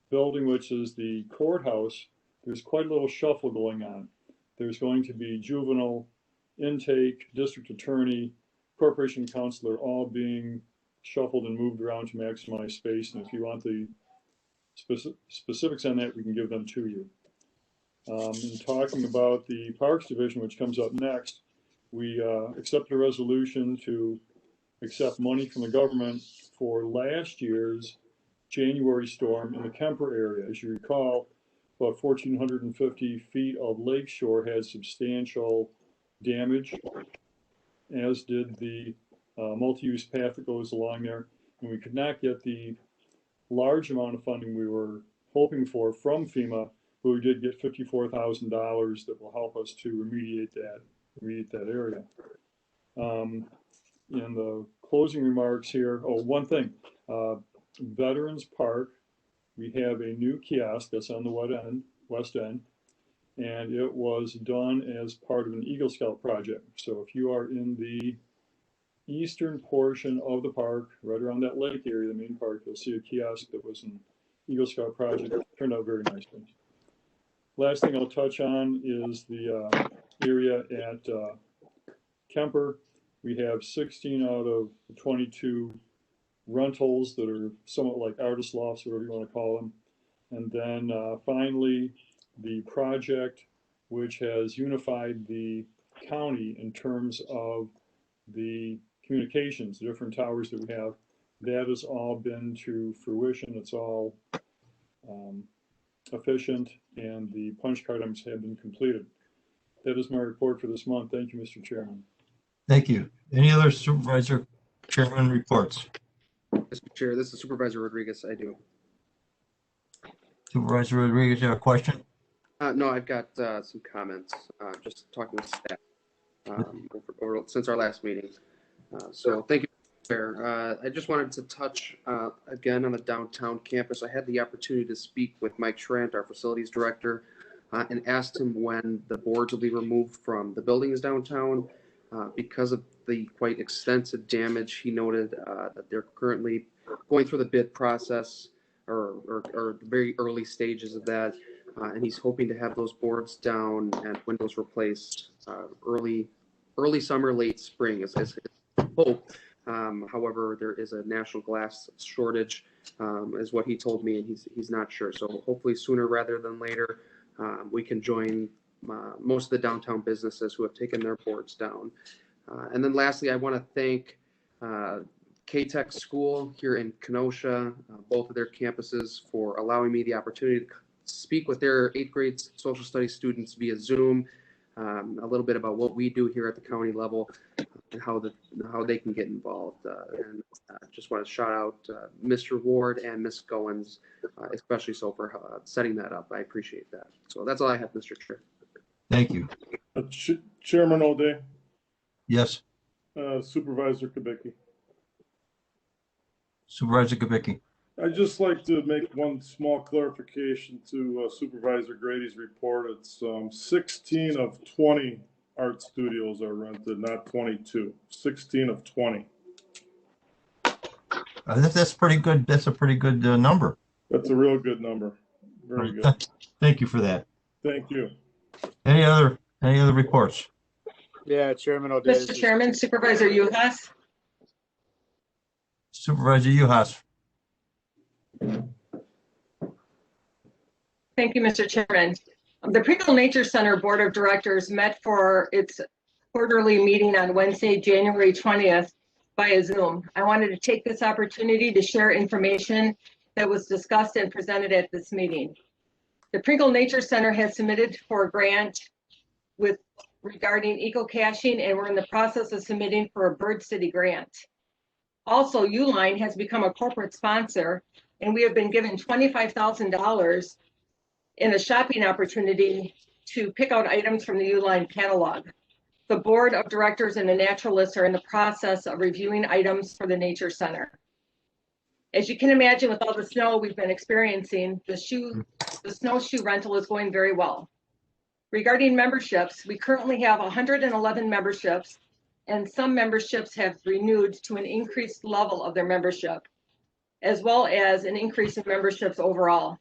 building, which is the courthouse, there's quite a little shuffle going on. There's going to be juvenile intake, district attorney, corporation counselor, all being shuffled and moved around to maximize space. And if you want the specifics on that, we can give them to you. In talking about the Parks Division, which comes up next, we accepted a resolution to accept money from the government for last year's January storm in the Kemper area. As you recall, about 1,450 feet of lakeshore had substantial damage, as did the multi-use path that goes along there. And we could not get the large amount of funding we were hoping for from FEMA, but we did get $54,000 that will help us to remediate that area. In the closing remarks here, one thing, Veterans Park, we have a new kiosk that's on the west end, and it was done as part of an Eagle Scout project. So if you are in the eastern portion of the park, right around that lake area, the main park, you'll see a kiosk that was an Eagle Scout project. It turned out very nicely. Last thing I'll touch on is the area at Kemper. We have 16 out of 22 rentals that are somewhat like artist lofts, whatever you want to call them. And then finally, the project which has unified the county in terms of the communications, the different towers that we have, that has all been to fruition. It's all efficient, and the punch card items have been completed. That is my report for this month. Thank you, Mr. Chairman. Thank you. Any other Supervisor Chairman reports? Mr. Chair, this is Supervisor Rodriguez. I do. Supervisor Rodriguez, you have a question? No, I've got some comments, just talking with staff since our last meeting. So thank you, Chair. I just wanted to touch again on the downtown campus. I had the opportunity to speak with Mike Schrant, our facilities director, and asked him when the boards will be removed from the buildings downtown because of the quite extensive damage. He noted that they're currently going through the bid process or very early stages of that. And he's hoping to have those boards down and windows replaced early summer, late spring is his hope. However, there is a national glass shortage, is what he told me, and he's not sure. So hopefully sooner rather than later, we can join most of the downtown businesses who have taken their boards down. And then lastly, I want to thank K-Tech School here in Kenosha, both of their campuses, for allowing me the opportunity to speak with their 8th grade social studies students via Zoom, a little bit about what we do here at the county level and how they can get involved. And just want to shout out Mr. Ward and Ms. Goins, especially so for setting that up. I appreciate that. So that's all I have, Mr. Chair. Thank you. Chairman O'Day. Yes. Supervisor Kubicki. Supervisor Kubicki. I'd just like to make one small clarification to Supervisor Grady's report. It's 16 of 20 art studios are rented, not 22. 16 of 20. That's pretty good. That's a pretty good number. That's a real good number. Very good. Thank you for that. Thank you. Any other reports? Yeah, Chairman O'Day. Mr. Chairman, Supervisor Uhas. Supervisor Uhas. Thank you, Mr. Chairman. The Pringle Nature Center Board of Directors met for its quarterly meeting on Wednesday, January 20th via Zoom. I wanted to take this opportunity to share information that was discussed and presented at this meeting. The Pringle Nature Center has submitted for a grant regarding eco-caching, and we're in the process of submitting for a Bird City grant. Also, Uline has become a corporate sponsor, and we have been given $25,000 in a shopping opportunity to pick out items from the Uline catalog. The board of directors and the naturalists are in the process of reviewing items for the Nature Center. As you can imagine, with all the snow we've been experiencing, the snowshoe rental is going very well. Regarding memberships, we currently have 111 memberships, and some memberships have renewed to an increased level of their membership, as well as an increase in memberships overall.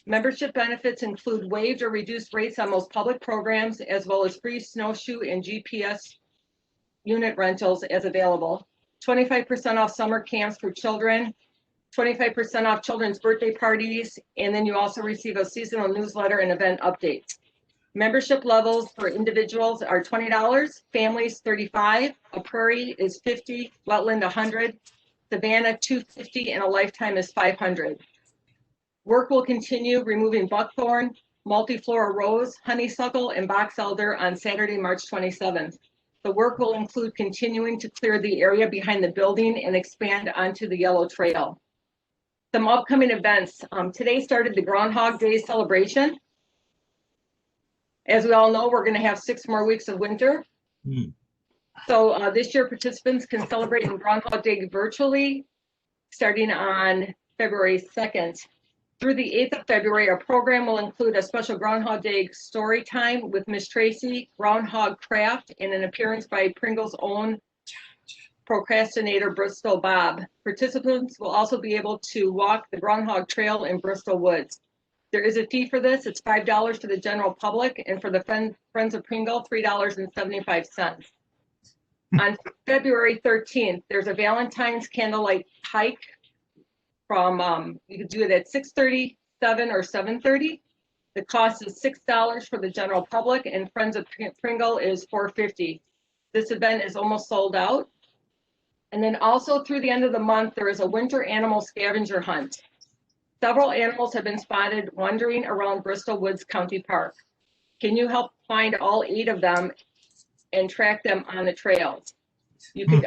Membership benefits include waived or reduced rates on most public programs, as well as free snowshoe and GPS unit rentals as available, 25% off summer camps for children, 25% off children's birthday parties, and then you also receive a seasonal newsletter and event updates. Membership levels for individuals are $20, families $35, a prairie is $50, wetland $100, savanna $250, and a lifetime is $500. Work will continue removing buckthorn, multiflora rose, honeysuckle, and box elder on Saturday, March 27th. The work will include continuing to clear the area behind the building and expand onto the Yellow Trail. Some upcoming events. Today started the Groundhog Day celebration. As we all know, we're going to have 6 more weeks of winter. So this year, participants can celebrate in Groundhog Day virtually, starting on February 2nd. Through the 8th of February, our program will include a special Groundhog Day story time with Miss Tracy, Groundhog Craft, and an appearance by Pringle's own procrastinator, Bristol Bob. Participants will also be able to walk the Groundhog Trail in Bristol Woods. There is a fee for this. It's $5 for the general public, and for the Friends of Pringle, $3.75. On February 13th, there's a Valentine's candlelight hike from, you could do it at 6:30, 7, or 7:30. The cost is $6 for the general public, and Friends of Pringle is $4.50. This event is almost sold out. And then also through the end of the month, there is a winter animal scavenger hunt. Several animals have been spotted wandering around Bristol Woods County Park. Can you help find all 8 of them and track them on the trails? You could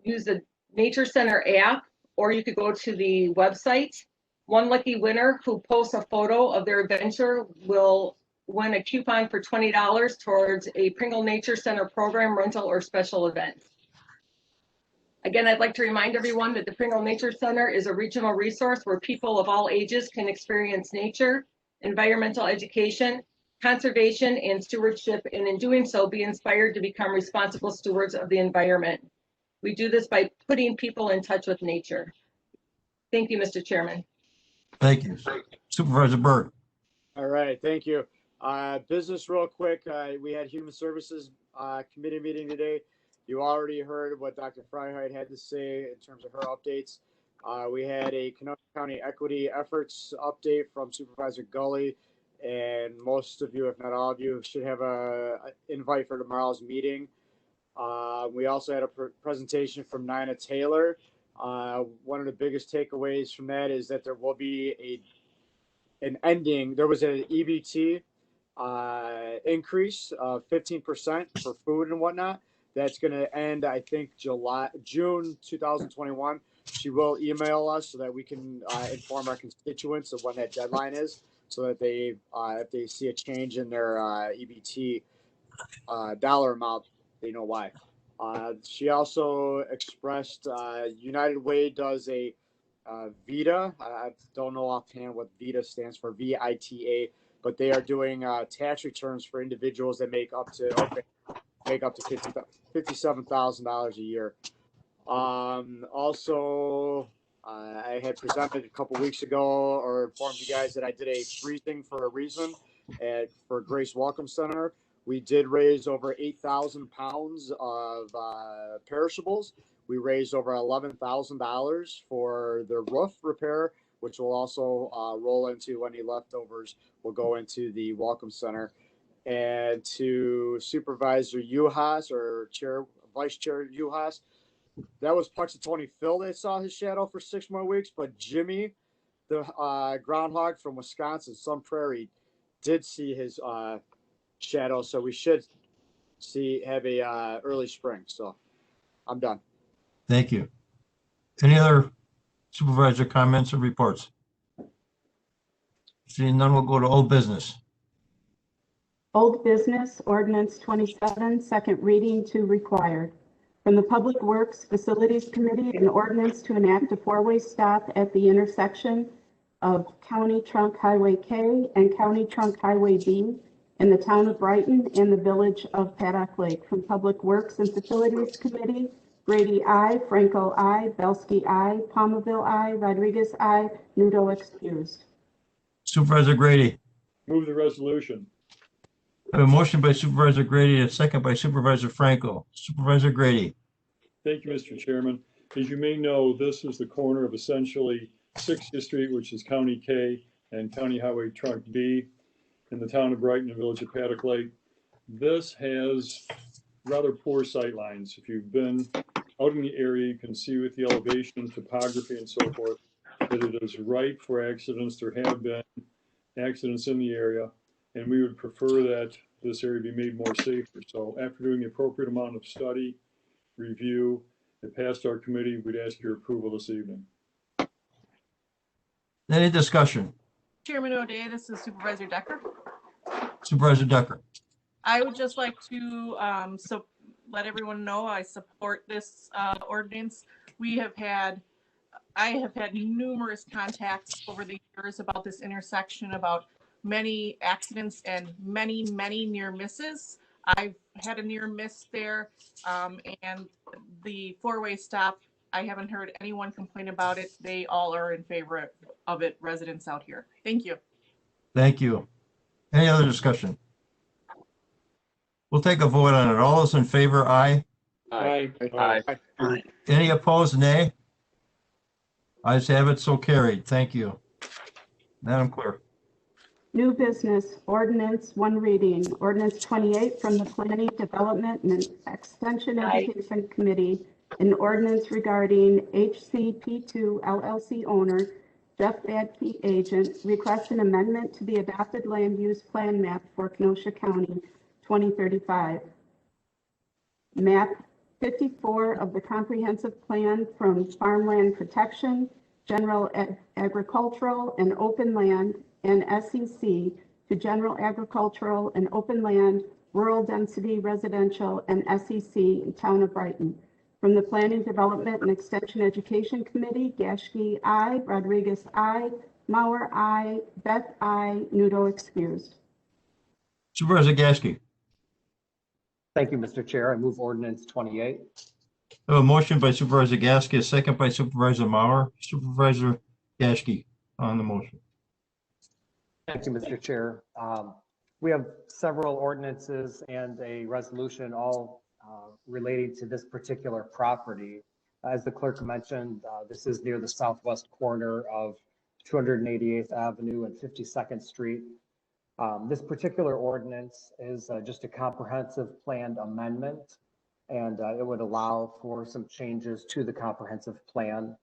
use the Nature Center app, or you could go to the website. One lucky winner who posts a photo of their adventure will win a coupon for $20 towards a Pringle Nature Center program, rental, or special event. Again, I'd like to remind everyone that the Pringle Nature Center is a regional resource where people of all ages can experience nature, environmental education, conservation, and stewardship, and in doing so, be inspired to become responsible stewards of the environment. We do this by putting people in touch with nature. Thank you, Mr. Chairman. Thank you. Supervisor Byrd. All right, thank you. Business real quick. We had Human Services Committee meeting today. You already heard what Dr. Freiheit had to say in terms of her updates. We had a Kenosha County Equity Efforts update from Supervisor Gully, and most of you, if not all of you, should have an invite for tomorrow's meeting. We also had a presentation from Nina Taylor. One of the biggest takeaways from that is that there will be an ending. There was an EBT increase of 15% for food and whatnot. That's going to end, I think, June 2021. She will email us so that we can inform our constituents of when that deadline is, so that they, if they see a change in their EBT dollar amount, they know why. She also expressed United Way does a VITA. I don't know offhand what VITA stands for, VITA, but they are doing tax returns for individuals that make up to $57,000 a year. Also, I had presented a couple weeks ago, or informed you guys, that I did a freezing for a reason for Grace Welcome Center. We did raise over 8,000 pounds of perishables. We raised over $11,000 for the roof repair, which will also roll into any leftovers will go into the Welcome Center. And to Supervisor Uhas, or Vice Chair Uhas, that was Punxsutawney Phil that saw his shadow for 6 more weeks, but Jimmy, the groundhog from Wisconsin, Sun Prairie, did see his shadow, so we should have a early spring. So I'm done. Thank you. Any other supervisor comments or reports? Seeing none, we'll go to old business. Old business, ordinance 27, second reading to required. From the Public Works Facilities Committee, an ordinance to enact a 4-way stop at the intersection of County Trunk Highway K and County Trunk Highway B in the town of Brighton and the village of Paddock Lake. From Public Works and Facilities Committee, Grady, I, Franco, I, Belsky, I, Palmaville, I, Rodriguez, I, Nudo excused. Supervisor Grady. Move the resolution. I have a motion by Supervisor Grady, a second by Supervisor Franco. Supervisor Grady. Thank you, Mr. Chairman. As you may know, this is the corner of essentially 60th Street, which is County K, and County Highway Trunk B in the town of Brighton and village of Paddock Lake. This has rather poor sight lines. If you've been out in the area, you can see with the elevation, topography, and so forth, that it is ripe for accidents. There have been accidents in the area, and we would prefer that this area be made more safer. So after doing the appropriate amount of study, review, it passed our committee. We'd ask your approval this evening. Any discussion? Chairman O'Day, this is Supervisor Decker. Supervisor Decker. I would just like to let everyone know I support this ordinance. I have had numerous contacts over the years about this intersection, about many accidents and many near misses. I've had a near miss there, and the four-way stop, I haven't heard anyone complain about it. They all are in favor of it, residents out here. Thank you. Thank you. Any other discussion? We'll take a vote on it. All those in favor, aye. Aye. Any opposed, nay? Ayes have it, so carried. Thank you. Madam Clerk. New business, ordinance, one reading, ordinance 28 from the Planning, Development, and Extension Education Committee, an ordinance regarding HCP2 LLC owner, Jeff Badke agent, requests an amendment to the adopted land use plan map for Kenosha County 2035. Map 54 of the comprehensive plan from farmland protection, general agricultural and open land, and SEC to general agricultural and open land, rural density residential, and SEC in town of Brighton. From the Planning, Development, and Extension Education Committee, Gashke, I, Rodriguez, I, Mauer, I, Beth, I, Nudo excused. Supervisor Gashke. Thank you, Mr. Chair. I move ordinance 28. I have a motion by Supervisor Gasky, a second by Supervisor Mauer. Supervisor Gashke on the motion. Thank you, Mr. Chair. We have several ordinances and a resolution all relating to this particular property. As the clerk mentioned, this is near the southwest corner of 288th Avenue and 52nd Street. This particular ordinance is just a comprehensive planned amendment, and it would allow for some changes to the comprehensive plan.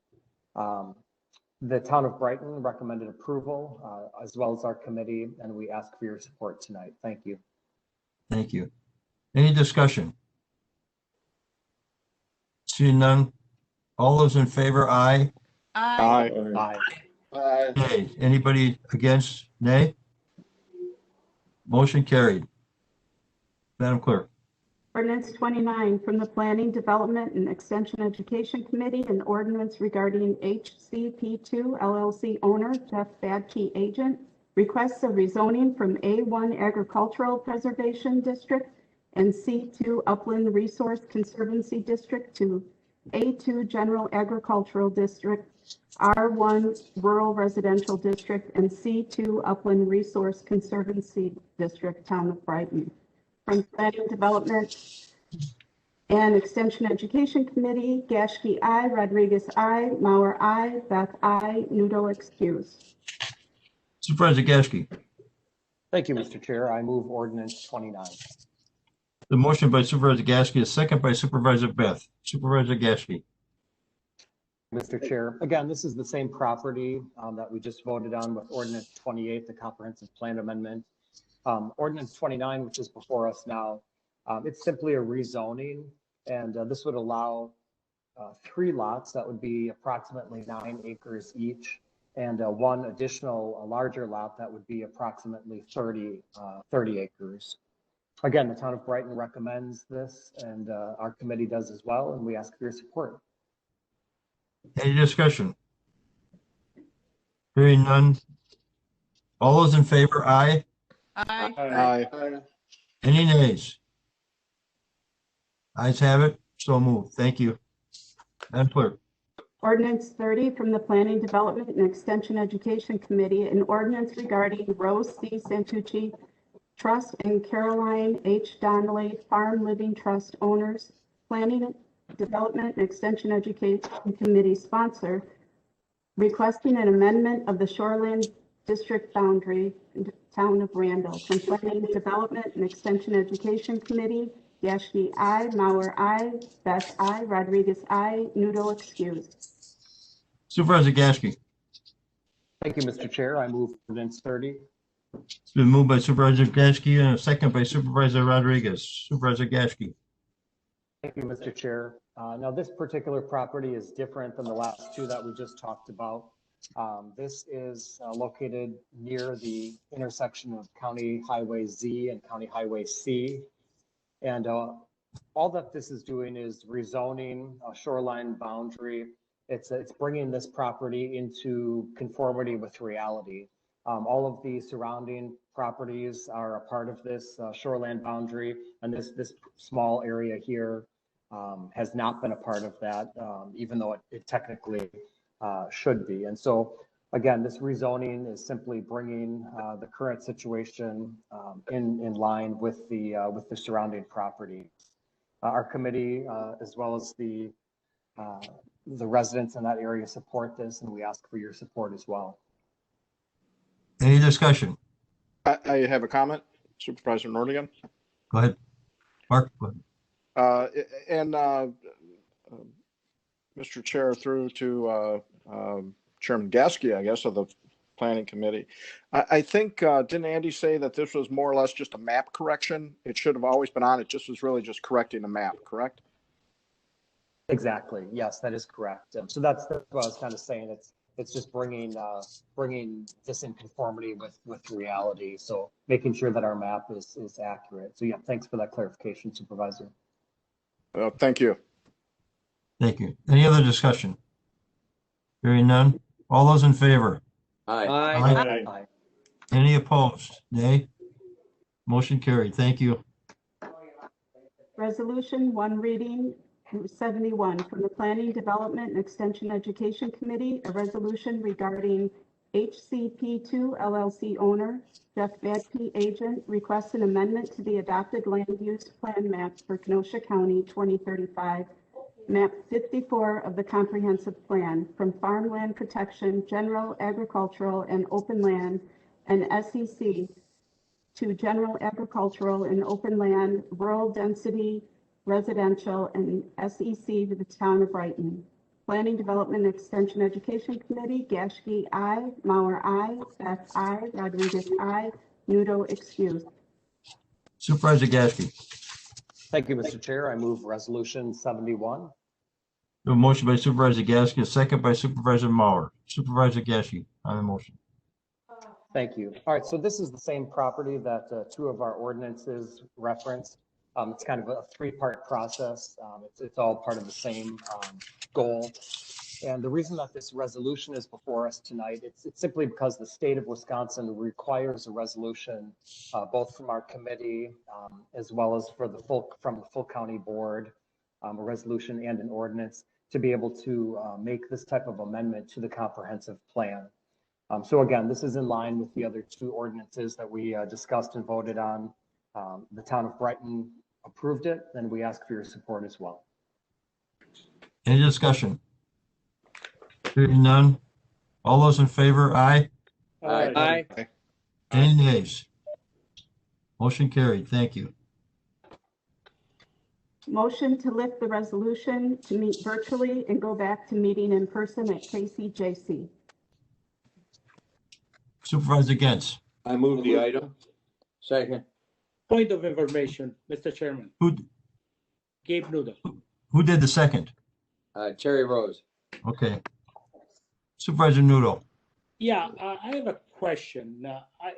The town of Brighton recommended approval, as well as our committee, and we ask for your support tonight. Thank you. Thank you. Any discussion? Seeing none. All those in favor, aye. Aye. Aye. Aye. Nay. Anybody against? Nay. Motion carried. Madam Clerk. Ordinance 29 from the Planning, Development, and Extension Education Committee, an ordinance regarding HCP2 LLC owner, Jeff Badke agent, requests a rezoning from A1 Agricultural Preservation District and C2 Upland Resource Conservancy District to A2 General Agricultural District, R1 Rural Residential District, and C2 Upland Resource Conservancy District, Town of Brighton. From Planning, Development, and Extension Education Committee, Gashke, I, Rodriguez, I, Mauer, I, Beth, I, Nudo excused. Supervisor Gashke. Thank you, Mr. Chair. I move ordinance 29. The motion by Supervisor Gashke, a second by Supervisor Beth. Supervisor Gashke. Mr. Chair, again, this is the same property that we just voted on with ordinance 28, the comprehensive plan amendment. Ordinance 29, which is before us now, it's simply a rezoning, and this would allow 3 lots that would be approximately 9 acres each, and one additional, a larger lot that would be approximately 30 acres. Again, the town of Brighton recommends this, and our committee does as well, and we ask for your support. Any discussion? Hearing none. All those in favor, aye. Aye. Aye. Any nays? Ayes have it. So moved. Thank you. Madam Clerk. Ordinance 30 from the Planning, Development, and Extension Education Committee, an ordinance regarding Rose C. Santucci Trust and Caroline H. Donnelly Farm Living Trust owners, Planning, Development, and Extension Education Committee sponsor, requesting an amendment of the Shoreland District boundary, Town of Randall. From Planning, Development, and Extension Education Committee, Gashke, I, Mauer, I, Beth, I, Rodriguez, I, Nudo excused. Supervisor Gashke. Thank you, Mr. Chair. I move ordinance 30. It's been moved by Supervisor Gashke and a second by Supervisor Rodriguez. Supervisor Gashke. Thank you, Mr. Chair. Now, this particular property is different than the last 2 that we just talked about. This is located near the intersection of County Highway Z and County Highway C. And all that this is doing is rezoning a shoreline boundary. It's bringing this property into conformity with reality. All of the surrounding properties are a part of this shoreline boundary, and this small area here has not been a part of that, even though it technically should be. And so, again, this rezoning is simply bringing the current situation in line with the surrounding property. Our committee, as well as the residents in that area, support this, and we ask for your support as well. Any discussion? I have a comment, Supervisor Nordigan. Go ahead. Mark, go ahead. Mr. Chair, through to Chairman Gasky, I guess, of the Planning Committee. I think, didn't Andy say that this was more or less just a map correction? It should have always been on. It just was really just correcting a map, correct? Exactly. Yes, that is correct. And so that's what I was kind of saying. It's just bringing this in conformity with reality. So making sure that our map is accurate. So yeah, thanks for that clarification, Supervisor. Thank you. Thank you. Any other discussion? Hearing none. All those in favor? Aye. Aye. Aye. Any opposed? Nay. Motion carried. Thank you. Resolution, one reading, 71, from the Planning, Development, and Extension Education Committee, a resolution regarding HCP2 LLC owner, Jeff Badke agent, requests an amendment to the adopted land use plan maps for Kenosha County 2035, map 54 of the comprehensive plan, from farmland protection, general agricultural and open land, and SEC to general agricultural and open land, rural density, residential, and SEC to the town of Brighton. Planning, Development, and Extension Education Committee, Gashke, aye. Mauer, aye. Beth, aye. Rodriguez, aye. Nudo, excused. Supervisor Gasky. Thank you, Mr. Chair. I move resolution 71. A motion by Supervisor Gasky, a second by Supervisor Mauer. Supervisor Gasky on the motion. Thank you. All right, so this is the same property that two of our ordinances referenced. It's kind of a three-part process. It's all part of the same goal. And the reason that this resolution is before us tonight, it's simply because the state of Wisconsin requires a resolution, both from our committee as well as from the full county board, a resolution and an ordinance to be able to make this type of amendment to the comprehensive plan. So again, this is in line with the other two ordinances that we discussed and voted on. The town of Brighton approved it, and we ask for your support as well. Any discussion? Hearing none. All those in favor, aye. Aye. Any nays? Motion carried. Thank you. Motion to lift the resolution to meet virtually and go back to meeting in person at KCJC. Supervisor Gens. I move the item. Second. Point of information, Mr. Chairman. Gabe Noodle. Who did the second? Terry Rose. Okay. Supervisor Noodle. Yeah, I have a question.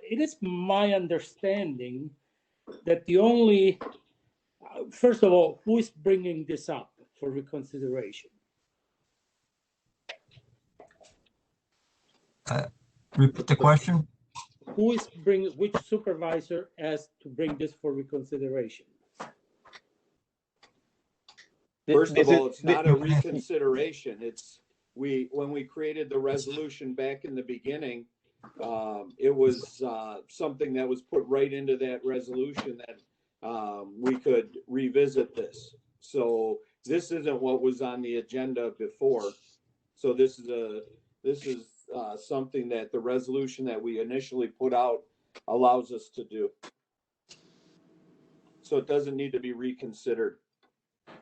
It is my understanding that the only, first of all, who is bringing this up for reconsideration? Repeat the question. Who is bringing, which supervisor asked to bring this for reconsideration? First of all, it's not a reconsideration. It's when we created the resolution back in the beginning, it was something that was put right into that resolution that we could revisit this. So this isn't what was on the agenda before. So this is something that the resolution that we initially put out allows us to do. So it doesn't need to be reconsidered.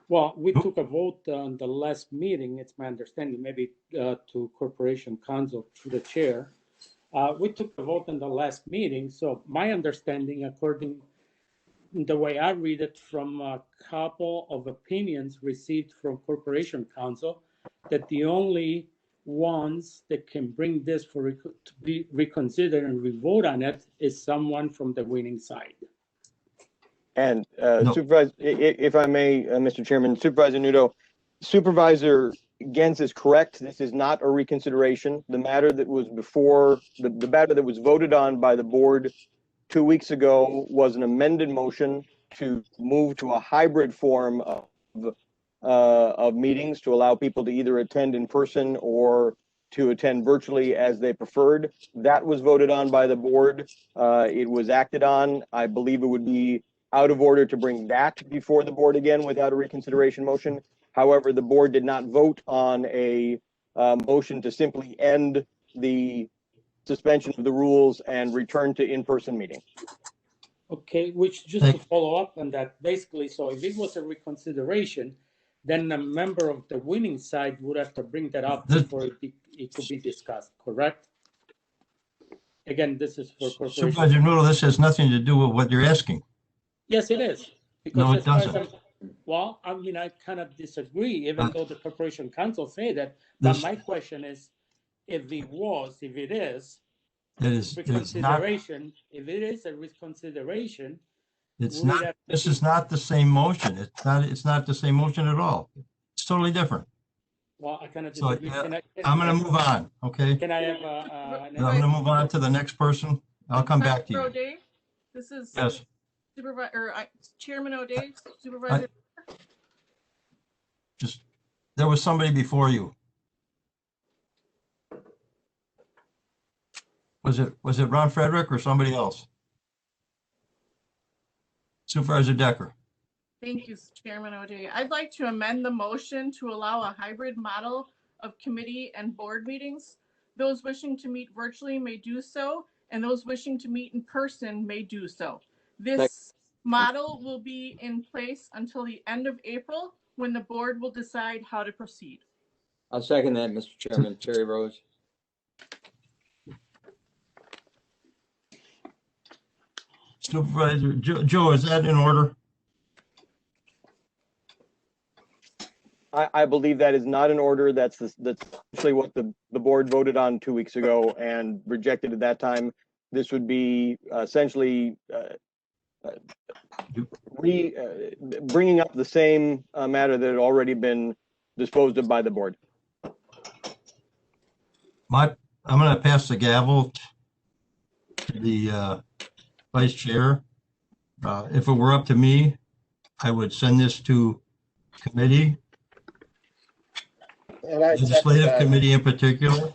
Well, we took a vote on the last meeting, it's my understanding, maybe to Corporation Counsel through the chair. We took a vote on the last meeting, so my understanding, according to the way I read it from a couple of opinions received from Corporation Counsel, that the only ones that can bring this to be reconsidered and re-vote on it is someone from the winning side. And No. Supervisor, if I may, Mr. Chairman, Supervisor Nudo, Supervisor Gens is correct. This is not a reconsideration. The matter that was before, the matter that was voted on by the board 2 weeks ago was an amended motion to move to a hybrid form of meetings to allow people to either attend in person or to attend virtually as they preferred. That was voted on by the board. It was acted on. I believe it would be out of order to bring that before the board again without a reconsideration motion. However, the board did not vote on a motion to simply end the suspension of the rules and return to in-person meeting. Okay, which just to follow up on that, basically, so if it was a reconsideration, then a member of the winning side would have to bring that up before it could be discussed, correct? Again, this is for corporation. Supervisor Noodle, this has nothing to do with what you're asking. Yes, it is. Because No, it as far as doesn't. well, I mean, I kind of disagree, even though the corporation counsel say that. This- But my question is, if it is It is, it's not, reconsideration, if it is a reconsideration, it's would it not, have to this be- is not the same motion. It's not the same motion at all. It's totally different. Well, I kind of So disagree. I'm gonna move on, okay? Can I have I'm gonna move on to the next person. I'll come back to you. O'Day, this is Yes. Supervisor, Chairman O'Day, Supervisor. Just, there was somebody before you. Was it Ron Frederick or somebody else? Supervisor Decker. Thank you, Chairman O'Day. I'd like to amend the motion to allow a hybrid model of committee and board meetings. Those wishing to meet virtually may do so, and those wishing to meet in person may do so. This model will be in place until the end of April, when the board will decide how to proceed. I'll second that, Mr. Chairman. Terry Rose. Supervisor Joe, is that in order? I believe that is not in order. That's actually what the board voted on 2 weeks ago and rejected at that time. This would be essentially bringing up the same matter that had already been disposed of by the board. I'm going to pass the gavel to the vice chair. If it were up to me, I would send this to committee, legislative committee in particular,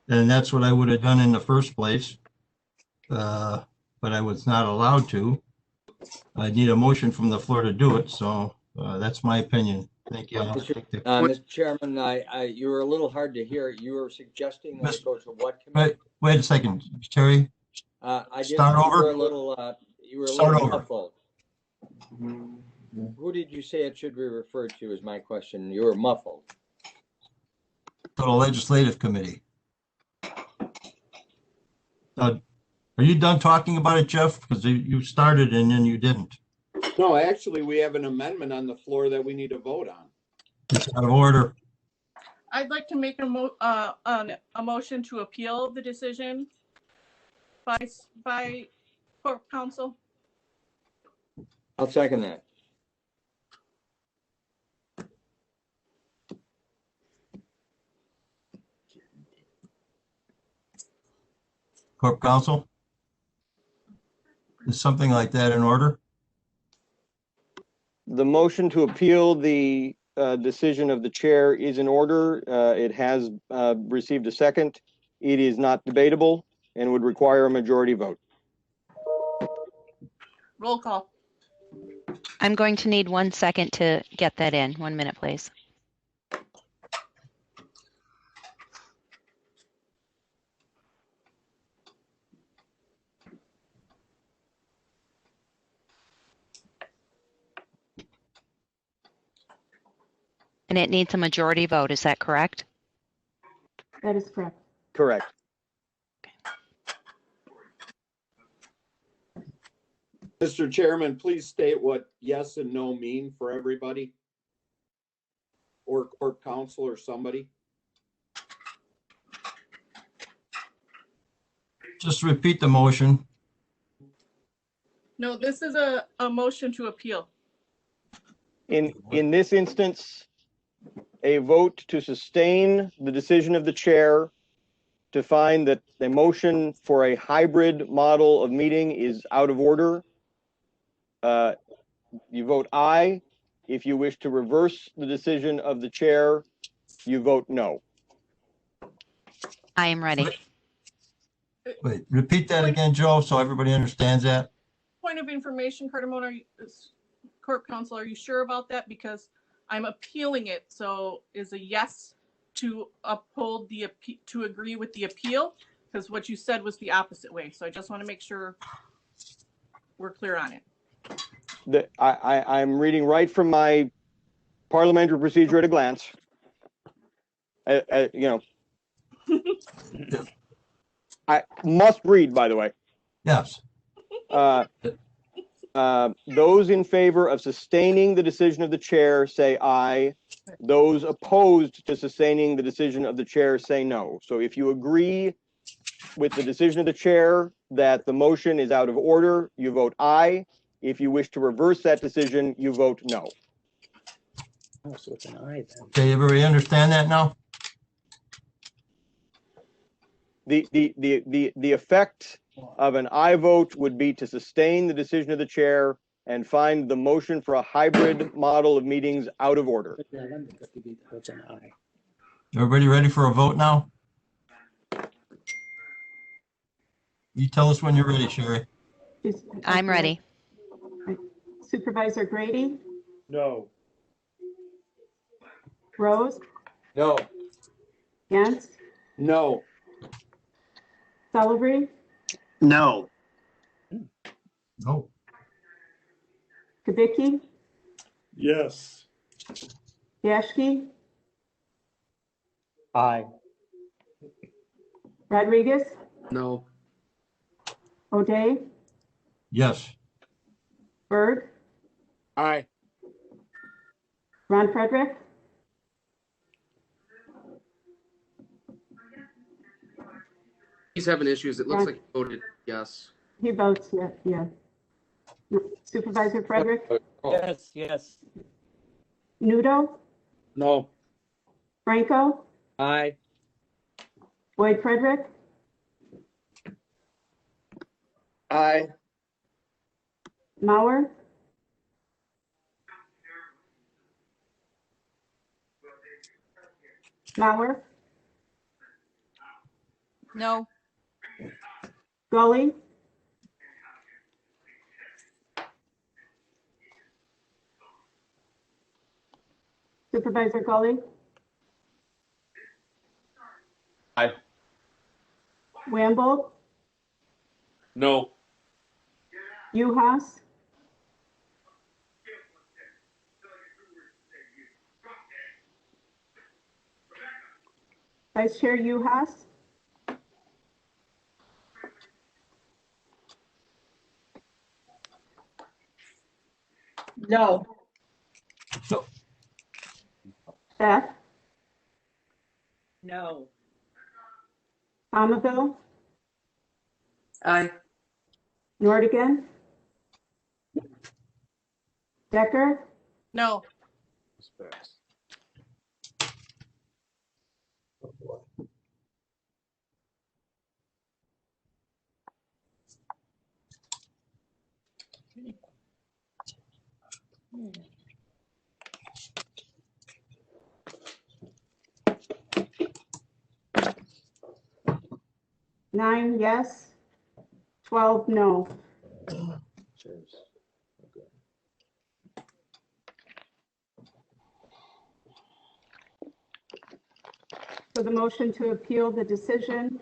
and that's what I would have done in the first place. But I was not allowed to. I need a motion from the floor to do it, so that's my opinion. Thank you. Mr. Chairman, you were a little hard to hear. You were suggesting that it go to what committee? Wait a second, Terry. Start over. You were a Start little over. muffled. Who did you say it should be referred to is my question. You were muffled. To the legislative committee. Are you done talking about it, Jeff? Because you started and then you didn't. No, actually, we have an amendment on the floor that we need to vote on. It's out of order. I'd like to make a motion to appeal the decision by Corp Counsel. I'll second that. Corp Counsel? Is something like that in order? The motion to appeal the decision of the chair is in order. It has received a second. It is not debatable and would require a majority vote. Roll call. I'm going to need 1 second to get that in. 1 minute, please. And it needs a majority vote, is that correct? That is correct. Correct. Mr. Chairman, please state what yes and no mean for everybody. Or Corp Counsel or somebody. Just repeat the motion. No, this is a motion to appeal. In this instance, a vote to sustain the decision of the chair to find that the motion for a hybrid model of meeting is out of order. You vote aye. If you wish to reverse the decision of the chair, you vote no. I am ready. Wait, repeat that again, Joe, so everybody understands that. Point of information, Cardamone, Corp Counsel, are you sure about that? Because I'm appealing it. So is a yes to uphold to agree with the appeal? Because what you said was the opposite way. So I just want to make sure we're clear on it. I'm reading right from my parliamentary procedure at a glance. You know, I must read, by the way. Yes. Those in favor of sustaining the decision of the chair say aye. Those opposed to sustaining the decision of the chair say no. So if you agree with the decision of the chair that the motion is out of order, you vote aye. If you wish to reverse that decision, you vote no. Oh, so it's an aye then. Okay, everybody understand that now? The effect of an aye vote would be to sustain the decision of the chair and find the motion for a hybrid model of meetings out of order. It's an aye. Everybody ready for a vote now? You tell us when you're ready, Sherry. I'm ready. Supervisor Grady, No. Rose, No. Yance, No. Celery, No. No. Kubicki, Yes. Yashki, Aye. Rodriguez, No. O'Day, Yes. Berg, Aye. Ron Frederick, He's having issues. It looks like he voted yes. he votes yes, yeah. Supervisor Frederick, Yes, yes. Nudo, No. Franco, Aye. Boyd Frederick, Aye. Mauer, Mauer, No. Gully, Supervisor Gully, Aye. Wamble, No. Uhas, Vice Chair Uhas, No. Beth, No. Thomasville, Aye. Nordigan, Decker, No. Nine yes, 12 no. So the motion to appeal the decision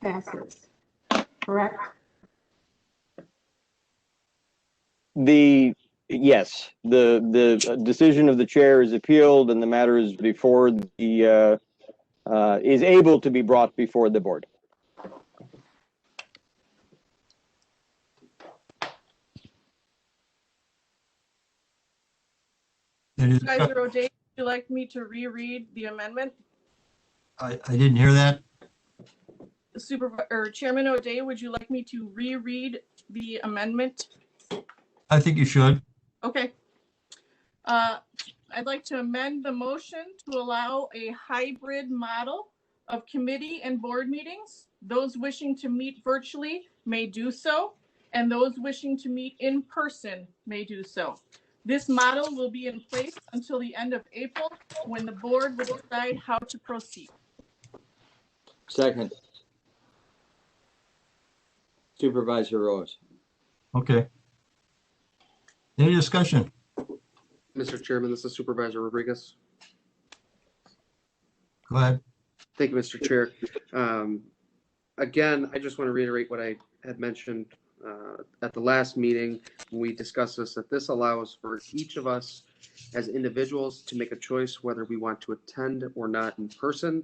passes, correct? Yes, the decision of the chair is appealed and the matter is before the is able to be brought before the board. Supervisor O'Day, would you like me to reread the amendment? I didn't hear that. Chairman O'Day, would you like me to reread the amendment? I think you should. Okay. I'd like to amend the motion to allow a hybrid model of committee and board meetings. Those wishing to meet virtually may do so, and those wishing to meet in person may do so. This model will be in place until the end of April, when the board will decide how to proceed. Second. Supervisor Rose. Okay. Any discussion? Mr. Chairman, this is Supervisor Rodriguez. Go ahead. Thank you, Mr. Chair. Again, I just want to reiterate what I had mentioned at the last meeting when we discussed this, that this allows for each of us as individuals to make a choice whether we want to attend or not in person,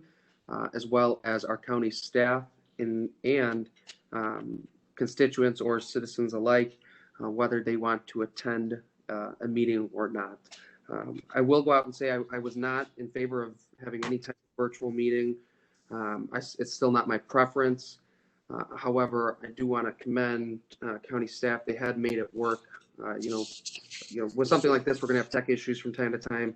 as well as our county staff and constituents or citizens alike, whether they want to attend a meeting or not. I will go out and say I was not in favor of having any type of virtual meeting. It's still not my preference. However, I do want to commend county staff. They had made it work. With something like this, we're going to have tech issues from time to time.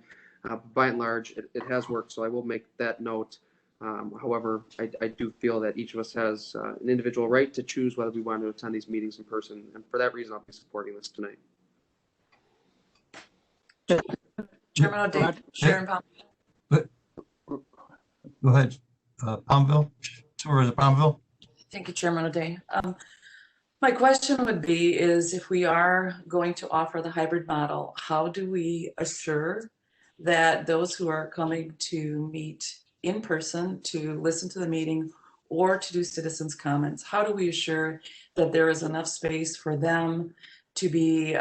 By and large, it has worked, so I will make that note. However, I do feel that each of us has an individual right to choose whether we want to attend these meetings in person, and for that reason, I'll be supporting this tonight. Chairman O'Day, Sharon Palm. Go ahead. Palmville, Supervisor Palmville. Thank you, Chairman O'Day. My question would be is if we are going to offer the hybrid model, how do we assure that those who are coming to meet in person to listen to the meeting or to do citizens comments, how do we assure that there is enough space for them to be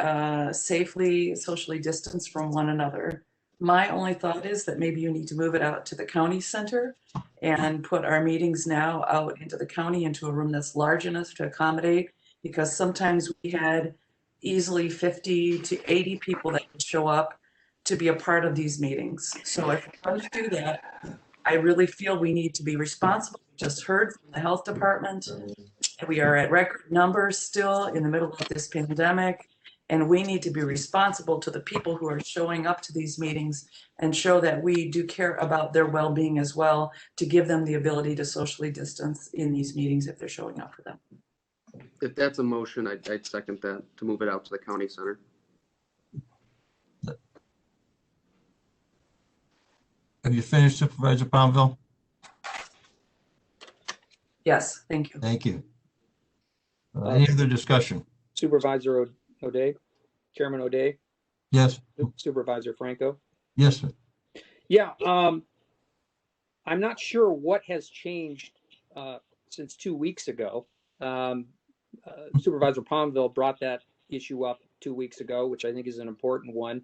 safely socially distanced from one another? My only thought is that maybe you need to move it out to the county center and put our meetings now out into the county, into a room that's large enough to accommodate, because sometimes we had easily 50 to 80 people that would show up to be a part of these meetings. So if we're going to do that, I really feel we need to be responsible. We just heard from the health department. We are at record numbers still in the middle of this pandemic, and we need to be responsible to the people who are showing up to these meetings and show that we do care about their well-being as well, to give them the ability to socially distance in these meetings if they're showing up for them. If that's a motion, I'd second that, to move it out to the county center. Have you finished, Supervisor Palmville? Yes, thank you. Thank you. Any other discussion? Supervisor O'Day, Chairman O'Day, Yes. Supervisor Franco. Yes, sir. Yeah, I'm not sure what has changed since 2 weeks ago. Supervisor Palmville brought that issue up 2 weeks ago, which I think is an important one.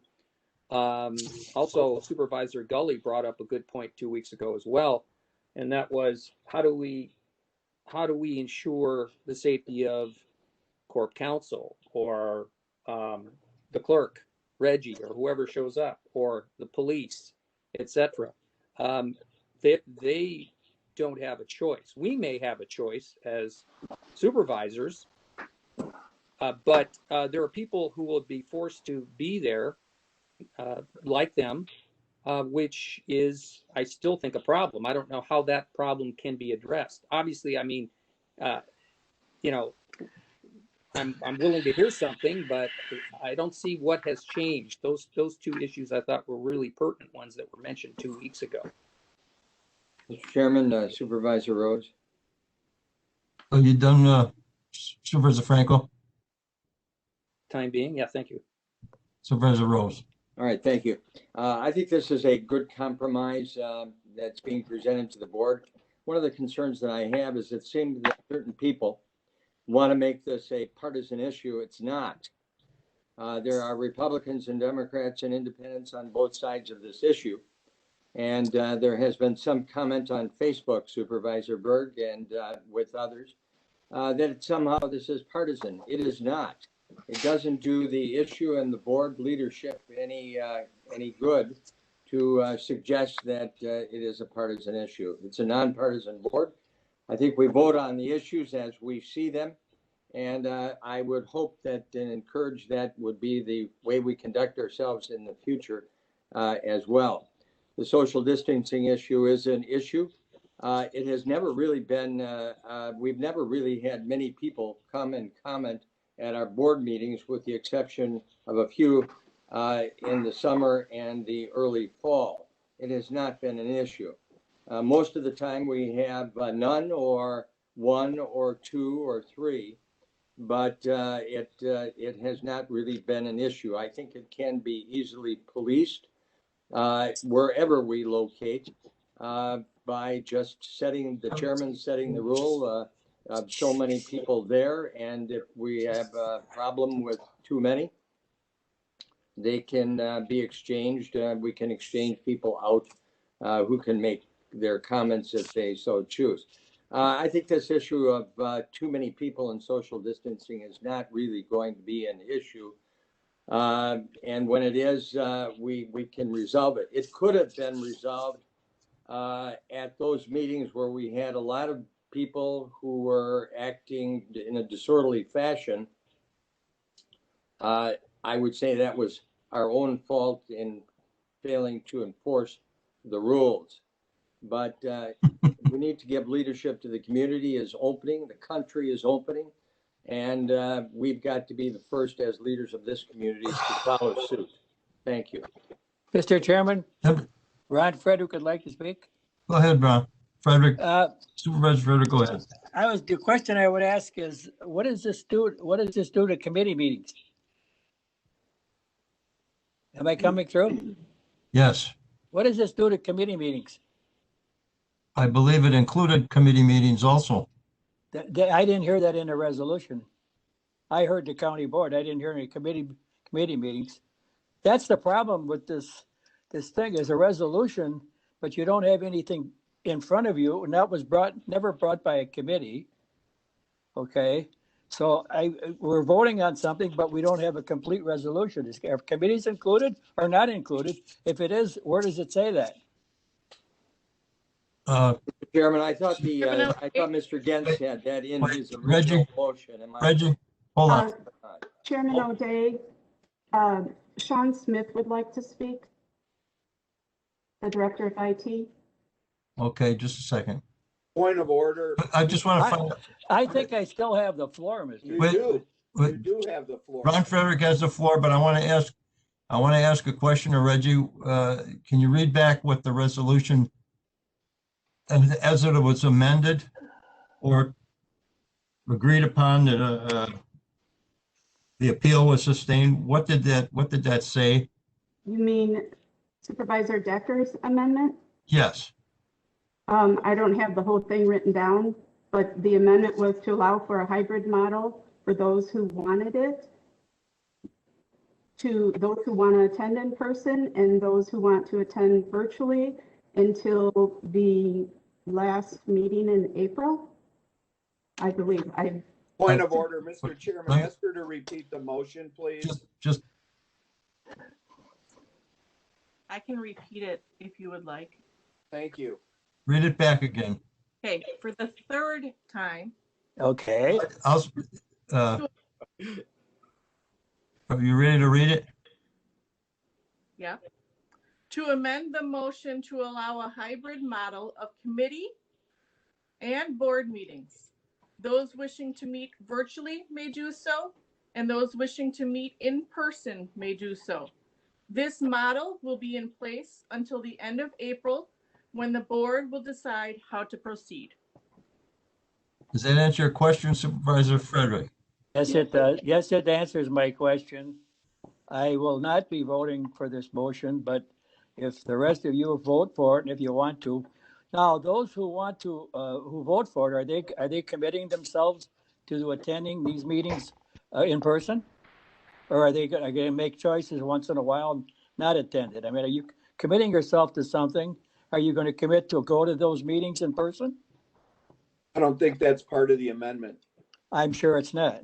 Also, Supervisor Gully brought up a good point 2 weeks ago as well, and that was how do we ensure the safety of Corp Counsel or the clerk, Reggie, or whoever shows up, or the police, etc. They don't have a choice. We may have a choice as supervisors, but there are people who will be forced to be there like them, which is, I still think, a problem. I don't know how that problem can be addressed. Obviously, I mean, I'm willing to hear something, but I don't see what has changed. Those two issues I thought were really pertinent ones that were mentioned 2 weeks ago. Mr. Chairman, Supervisor Rose. Are you done, Supervisor Franco? Time being, yeah, thank you. Supervisor Rose. All right, thank you. I think this is a good compromise that's being presented to the board. One of the concerns that I have is it seems that certain people want to make this a partisan issue. It's not. There are Republicans and Democrats and independents on both sides of this issue. And there has been some comment on Facebook, Supervisor Berg, and with others, that somehow this is partisan. It is not. It doesn't do the issue and the board leadership any good to suggest that it is a partisan issue. It's a nonpartisan board. I think we vote on the issues as we see them. And I would hope that and encourage that would be the way we conduct ourselves in the future as well. The social distancing issue is an issue. It has never really been, we've never really had many people come and comment at our board meetings, with the exception of a few in the summer and the early fall. It has not been an issue. Most of the time we have none, or one or two or three, but it has not really been an issue. I think it can be easily policed wherever we locate by just the chairman setting the rule. So many people there, and if we have a problem with too many, they can be exchanged. We can exchange people out who can make their comments if they so choose. I think this issue of too many people and social distancing is not really going to be an issue. And when it is, we can resolve it. It could have been resolved at those meetings where we had a lot of people who were acting in a disorderly fashion. I would say that was our own fault in failing to enforce the rules. But we need to give leadership to the community is opening, the country is opening, and we've got to be the first as leaders of this community to follow suit. Thank you. Mr. Chairman, Ron Frederick would like to speak. Go ahead, Ron. Frederick, Supervisor Frederick, go ahead. The question I would ask is, what does this do to committee meetings? Am I coming through? Yes. What does this do to committee meetings? I believe it included committee meetings also. I didn't hear that in the resolution. I heard the county board. I didn't hear any committee meetings. That's the problem with this thing, is a resolution, but you don't have anything in front of you, and that was never brought by a committee. Okay, so we're voting on something, but we don't have a complete resolution. Are committees included or not included? If it is, where does it say that? Chairman, I thought Mr. Gens had that in his original motion. Reggie, hold on. Chairman O'Day, Sean Smith would like to speak. The Director of IT. Okay, just a second. Point of order. I just want to find out. I think I still have the floor, Mr. You do have the floor. Ron Frederick has the floor, but I want to ask a question to Reggie. Can you read back what the resolution as it was amended or agreed upon that the appeal was sustained? What did that say? You mean Supervisor Decker's amendment? Yes. I don't have the whole thing written down, but the amendment was to allow for a hybrid model for those who wanted it, to those who want to attend in person and those who want to attend virtually until the last meeting in April, I believe. Point of order, Mr. Chairman, ask her to repeat the motion, please. I can repeat it if you would like. Thank you. Read it back again. Okay, for the third time. Okay. Are you ready to read it? Yeah. To amend the motion to allow a hybrid model of committee and board meetings. Those wishing to meet virtually may do so, and those wishing to meet in person may do so. This model will be in place until the end of April, when the board will decide how to proceed. Does that answer your question, Supervisor Frederick? Yes, it does. Yes, it answers my question. I will not be voting for this motion, but if the rest of you vote for it, and if you want to. Now, those who want to, who vote for it, are they committing themselves to attending these meetings in person? Or are they going to make choices once in a while and not attend it? I mean, are you committing yourself to something? Are you going to commit to go to those meetings in person? I don't think that's part of the amendment. I'm sure it's not.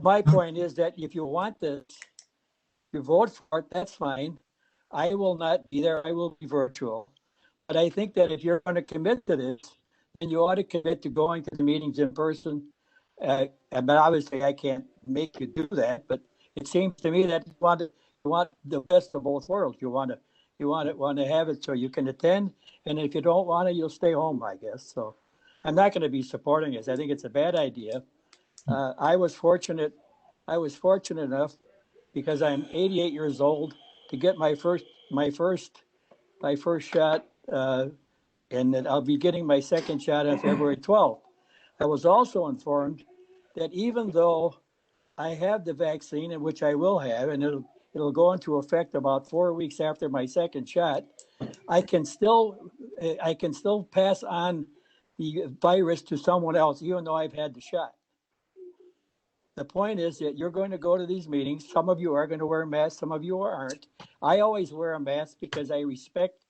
My point is that if you want this, you vote for it, that's fine. I will not be there. I will be virtual. But I think that if you're going to commit to this, then you ought to commit to going to the meetings in person. But obviously I can't make you do that, but it seems to me that you want the best of both worlds. You want to have it so you can attend, and if you don't want to, you'll stay home, I guess. So I'm not going to be supporting this. I think it's a bad idea. I was fortunate enough, because I'm 88 years old, to get my first shot, and that I'll be getting my second shot on February 12th. I was also informed that even though I have the vaccine, in which I will have, and it'll go into effect about 4 weeks after my second shot, I can still pass on the virus to someone else, even though I've had the shot. The point is that you're going to go to these meetings. Some of you are going to wear masks, some of you aren't. I always wear a mask because I respect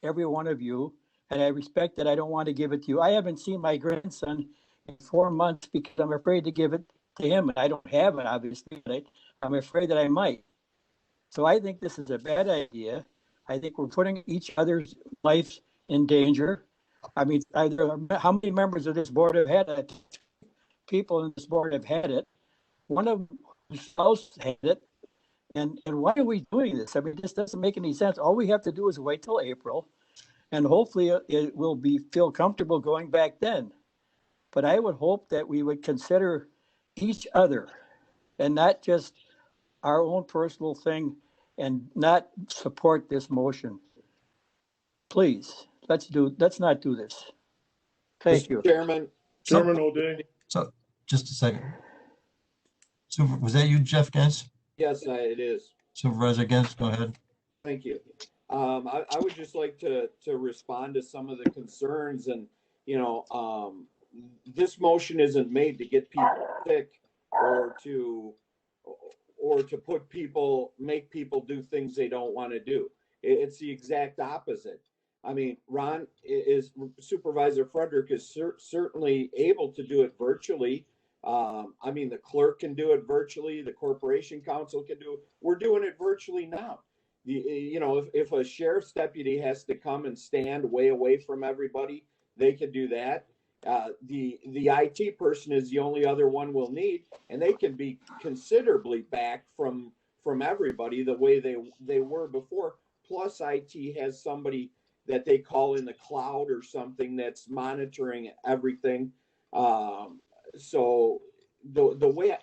every one of you, and I respect that I don't want to give it to you. I haven't seen my grandson in 4 months because I'm afraid to give it to him. I don't have it, obviously, but I'm afraid that I might. So I think this is a bad idea. I think we're putting each other's lives in danger. I mean, how many members of this board have had it? People in this board have had it. One of whose spouse had it. And why are we doing this? I mean, this doesn't make any sense. All we have to do is wait till April, and hopefully it will feel comfortable going back then. But I would hope that we would consider each other and not just our own personal thing, and not support this motion. Please, let's not do this. Thank you. Chairman O'Day. So, just a second. Was that you, Jeff Gens? Yes, it is. Supervisor Gens, go ahead. Thank you. I would just like to respond to some of the concerns, and this motion isn't made to get people sick or to make people do things they don't want to do. It's the exact opposite. I mean, Supervisor Frederick is certainly able to do it virtually. I mean, the clerk can do it virtually. The corporation counsel can do it. We're doing it virtually now. If a sheriff's deputy has to come and stand way away from everybody, they can do that. The IT person is the only other one we'll need, and they can be considerably back from everybody the way they were before. Plus, IT has somebody that they call in the cloud or something that's monitoring everything. So the way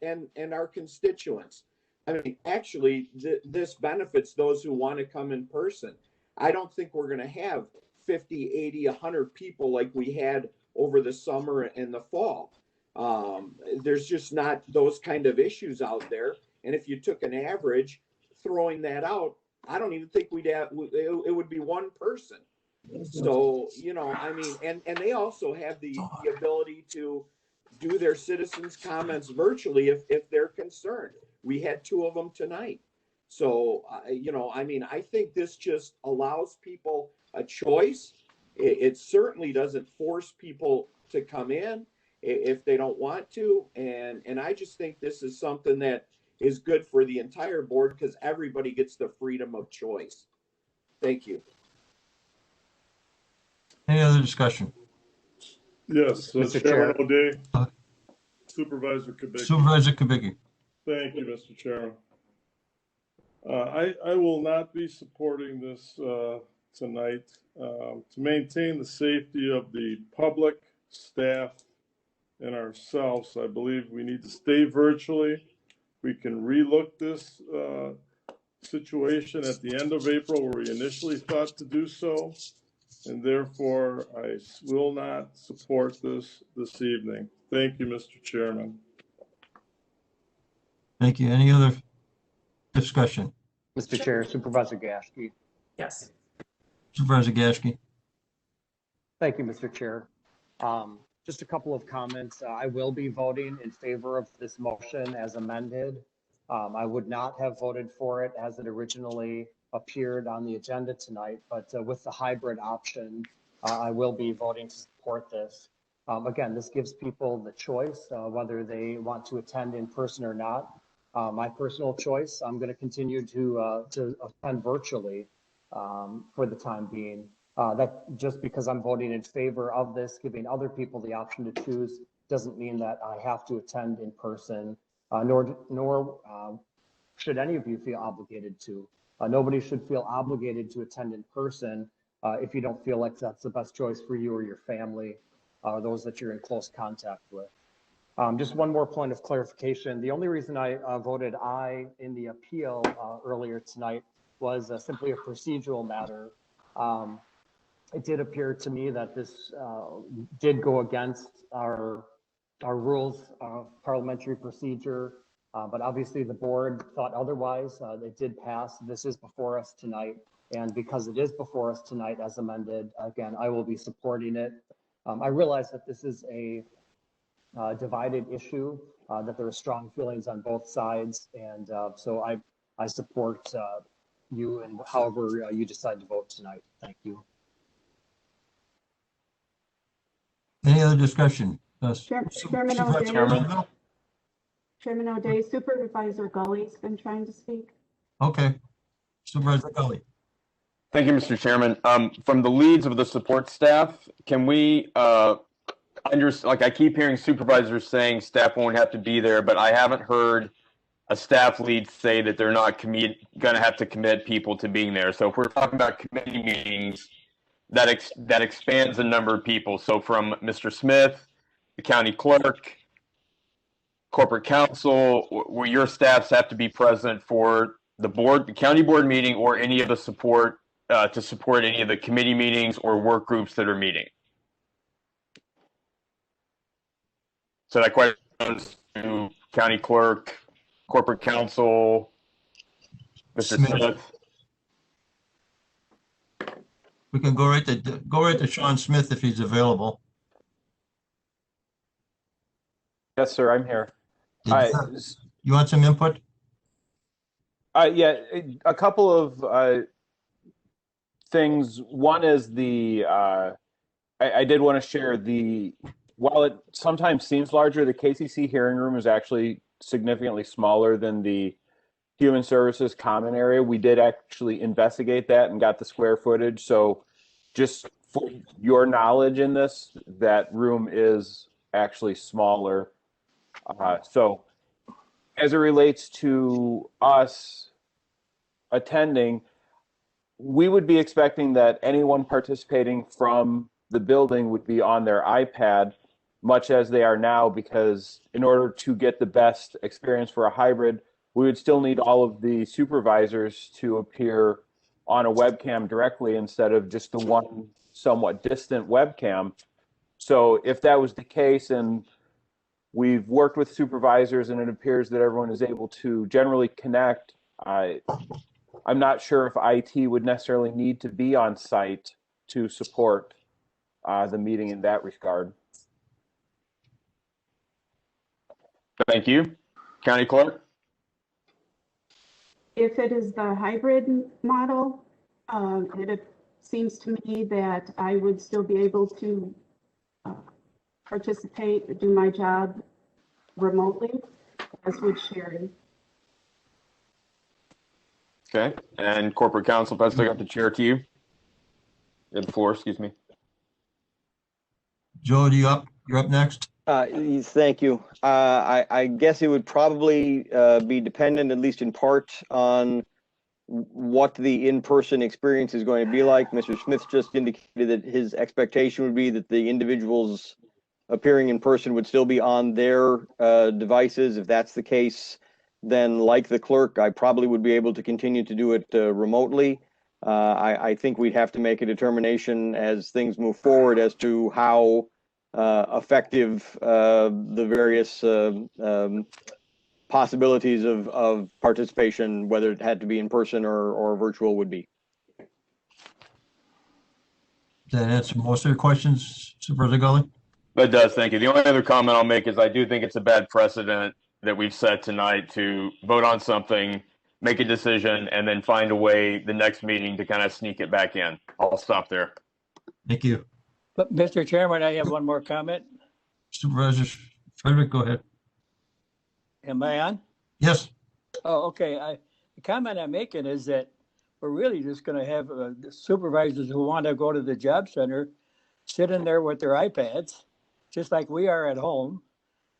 and our constituents. I mean, actually, this benefits those who want to come in person. I don't think we're going to have 50, 80, 100 people like we had over the summer and the fall. There's just not those kind of issues out there. And if you took an average, throwing that out, I don't even think it would be one person. So, I mean, and they also have the ability to do their citizens' comments virtually if they're concerned. We had 2 of them tonight. So, I mean, I think this just allows people a choice. It certainly doesn't force people to come in if they don't want to. And I just think this is something that is good for the entire board because everybody gets the freedom of choice. Thank you. Any other discussion? Yes, Mr. Chairman Chair. O'Day. Supervisor Kubicki. Supervisor Kubicki. Thank you, Mr. Chairman. I will not be supporting this tonight. To maintain the safety of the public, staff, and ourselves, I believe we need to stay virtually. We can relook this situation at the end of April where we initially thought to do so. And therefore, I will not support this evening. Thank you, Mr. Chairman. Thank you. Any other discussion? Mr. Chair, Supervisor Gaske. Yes. Supervisor Gaske. Thank you, Mr. Chair. Just a couple of comments. I will be voting in favor of this motion as amended. I would not have voted for it as it originally appeared on the agenda tonight, but with the hybrid option, I will be voting to support this. Again, this gives people the choice whether they want to attend in person or not. My personal choice, I'm going to continue to attend virtually for the time being. That just because I'm voting in favor of this, giving other people the option to choose, doesn't mean that I have to attend in person, nor should any of you feel obligated to. Nobody should feel obligated to attend in person if you don't feel like that's the best choice for you or your family, or those that you're in close contact with. Just one more point of clarification. The only reason I voted aye in the appeal earlier tonight was simply a procedural matter. It did appear to me that this did go against our rules of parliamentary procedure, but obviously the board thought otherwise. It did pass. This is before us tonight, and because it is before us tonight as amended, again, I will be supporting it. I realize that this is a divided issue, that there are strong feelings on both sides, and so I support you and however you decide to vote tonight. Thank you. Any other discussion? Chairman O'Day. Chairman O'Day, Supervisor Gully's been trying to speak. Okay, Supervisor Gully. Thank you, Mr. Chairman. From the leads of the support staff, can we like I keep hearing supervisors saying staff won't have to be there, but I haven't heard a staff lead say that they're not going to have to commit people to being there. So if we're talking about committee meetings, that expands the number of people. So from Mr. Smith, the county clerk, corporate counsel, where your staffs have to be present for the board, the county board meeting, or any of the support to support any of the committee meetings or work groups that are meeting. So that question goes to county clerk, corporate counsel, Mr. Smith. We can go right to Sean Smith if he's available. Yes, sir, I'm here. You want some input? Yeah, a couple of things. One is I did want to share while it sometimes seems larger, the KCC hearing room is actually significantly smaller than the Human Services common area. We did actually investigate that and got the square footage. So just for your knowledge in this, that room is actually smaller. So as it relates to us attending, we would be expecting that anyone participating from the building would be on their iPad, much as they are now, because in order to get the best experience for a hybrid, we would still need all of the supervisors to appear on a webcam directly instead of just the one somewhat distant webcam. So if that was the case, and we've worked with supervisors and it appears that everyone is able to generally connect, I'm not sure if IT would necessarily need to be on site to support the meeting in that regard. Thank you. County Clerk? If it is the hybrid model, it seems to me that I would still be able to participate, do my job remotely, as would Sherry. Okay. And corporate counsel, I still got the chair to you. The floor, excuse me. Joe, you're up next. Thank you. I guess it would probably be dependent, at least in part, on what the in-person experience is going to be like. Mr. Smith just indicated that his expectation would be that the individuals appearing in person would still be on their devices. If that's the case, then like the clerk, I probably would be able to continue to do it remotely. I think we'd have to make a determination as things move forward as to how effective the various possibilities of participation, whether it had to be in person or virtual, would be. Does that answer most of your questions, Supervisor Gully? That does, thank you. The only other comment I'll make is I do think it's a bad precedent that we've set tonight to vote on something, make a decision, and then find a way the next meeting to kind of sneak it back in. I'll stop there. Thank you. But Mr. Chairman, I have one more comment. Supervisor Frederick, go ahead. Am I on? Yes. Oh, okay. The comment I'm making is that we're really just gonna have the supervisors who want to go to the job center sit in there with their iPads, just like we are at home.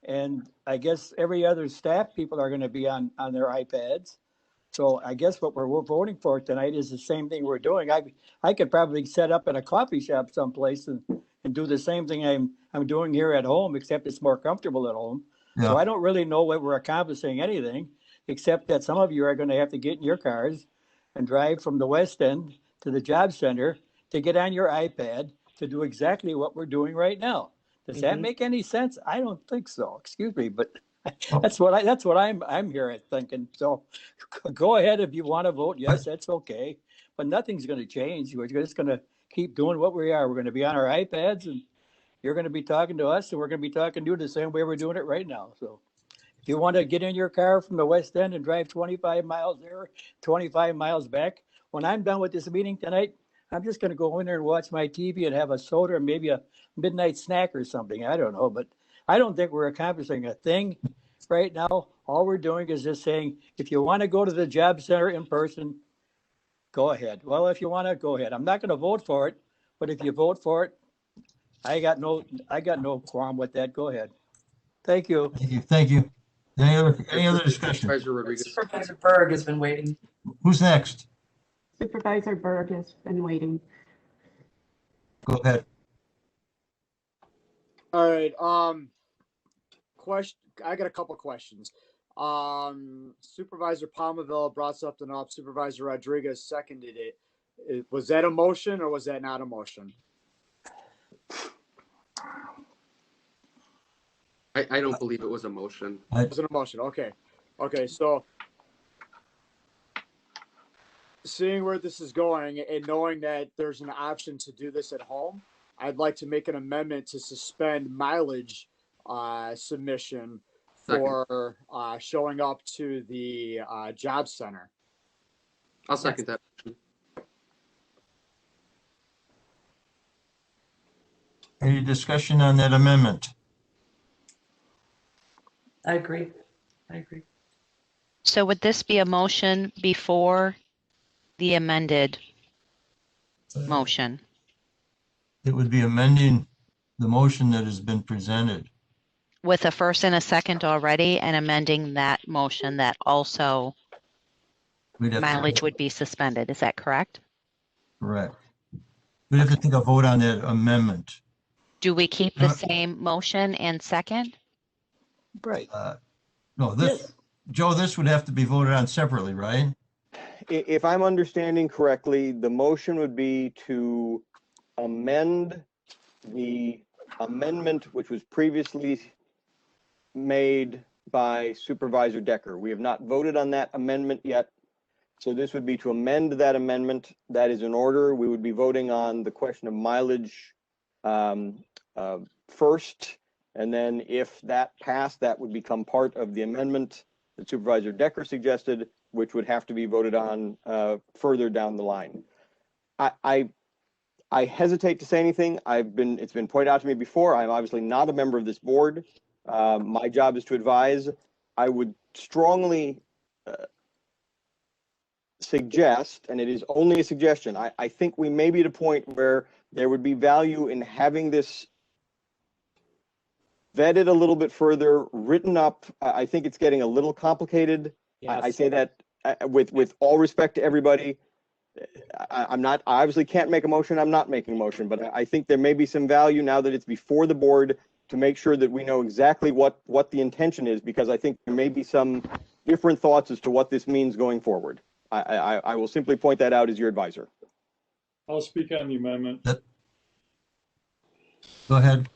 And I guess every other staff people are gonna be on their iPads. So I guess what we're voting for tonight is the same thing we're doing. I could probably set up in a coffee shop someplace and do the same thing I'm doing here at home, except it's more comfortable at home. Yeah. So I don't really know what we're accomplishing anything, except that some of you are going to have to get in your cars and drive from the West End to the job center to get on your iPad to do exactly what we're doing right now. Does that make any sense? I don't think so. Excuse me, but that's what I'm here at thinking. So go ahead if you want to vote yes, that's okay. But nothing's going to change. We're just going to keep doing what we are. We're going to be on our iPads, and you're going to be talking to us, and we're going to be talking to you the same way we're doing it right now. So if you want to get in your car from the West End and drive 25 miles there, 25 miles back, when I'm done with this meeting tonight, I'm just going to go in there and watch my TV and have a soda or maybe a midnight snack or something. I don't know, but I don't think we're accomplishing a thing right now. All we're doing is just saying, if you want to go to the job center in person, go ahead. Well, if you want to, go ahead. I'm not going to vote for it, but if you vote for it, I got no qualm with that. Go ahead. Thank you. Thank you. Thank you. Any other discussion? Supervisor Rodriguez. Supervisor Berg has been waiting. Who's next? Supervisor Berg has been waiting. Go ahead. All right. Question. I got a couple questions. Supervisor Palmaville brought something up. Supervisor Rodriguez seconded it. Was that a motion or was that not a motion? I don't believe it was a motion. It wasn't a motion. Okay. Okay. So seeing where this is going and knowing that there's an option to do this at home, I'd like to make an amendment to suspend mileage submission for showing up to the job center. I'll second that. Any discussion on that amendment? I agree. I agree. So would this be a motion before the amended motion? It would be amending the motion that has been presented. With a first and a second already, and amending that motion that also mileage would be suspended. Is that correct? Correct. We'd have to take a vote on that amendment. Do we keep the same motion and second? Right. No, this, Joe, this would have to be voted on separately, right? If I'm understanding correctly, the motion would be to amend the amendment which was previously made by Supervisor Decker. We have not voted on that amendment yet. So this would be to amend that amendment. That is in order. We would be voting on the question of mileage first. And then if that passed, that would become part of the amendment that Supervisor Decker suggested, which would have to be voted on further down the line. I hesitate to say anything. It's been pointed out to me before. I'm obviously not a member of this board. My job is to advise. I would strongly suggest, and it is only a suggestion, I think we may be at a point where there would be value in having this vetted a little bit further, written up. I think it's getting a little complicated. Yes. I say that with all respect to everybody. I obviously can't make a motion. I'm not making a motion, but I think there may be some value now that it's before the board to make sure that we know exactly what the intention is, because I think there may be some different thoughts as to what this means going forward. I will simply point that out as your advisor. I'll speak on the amendment. Go ahead.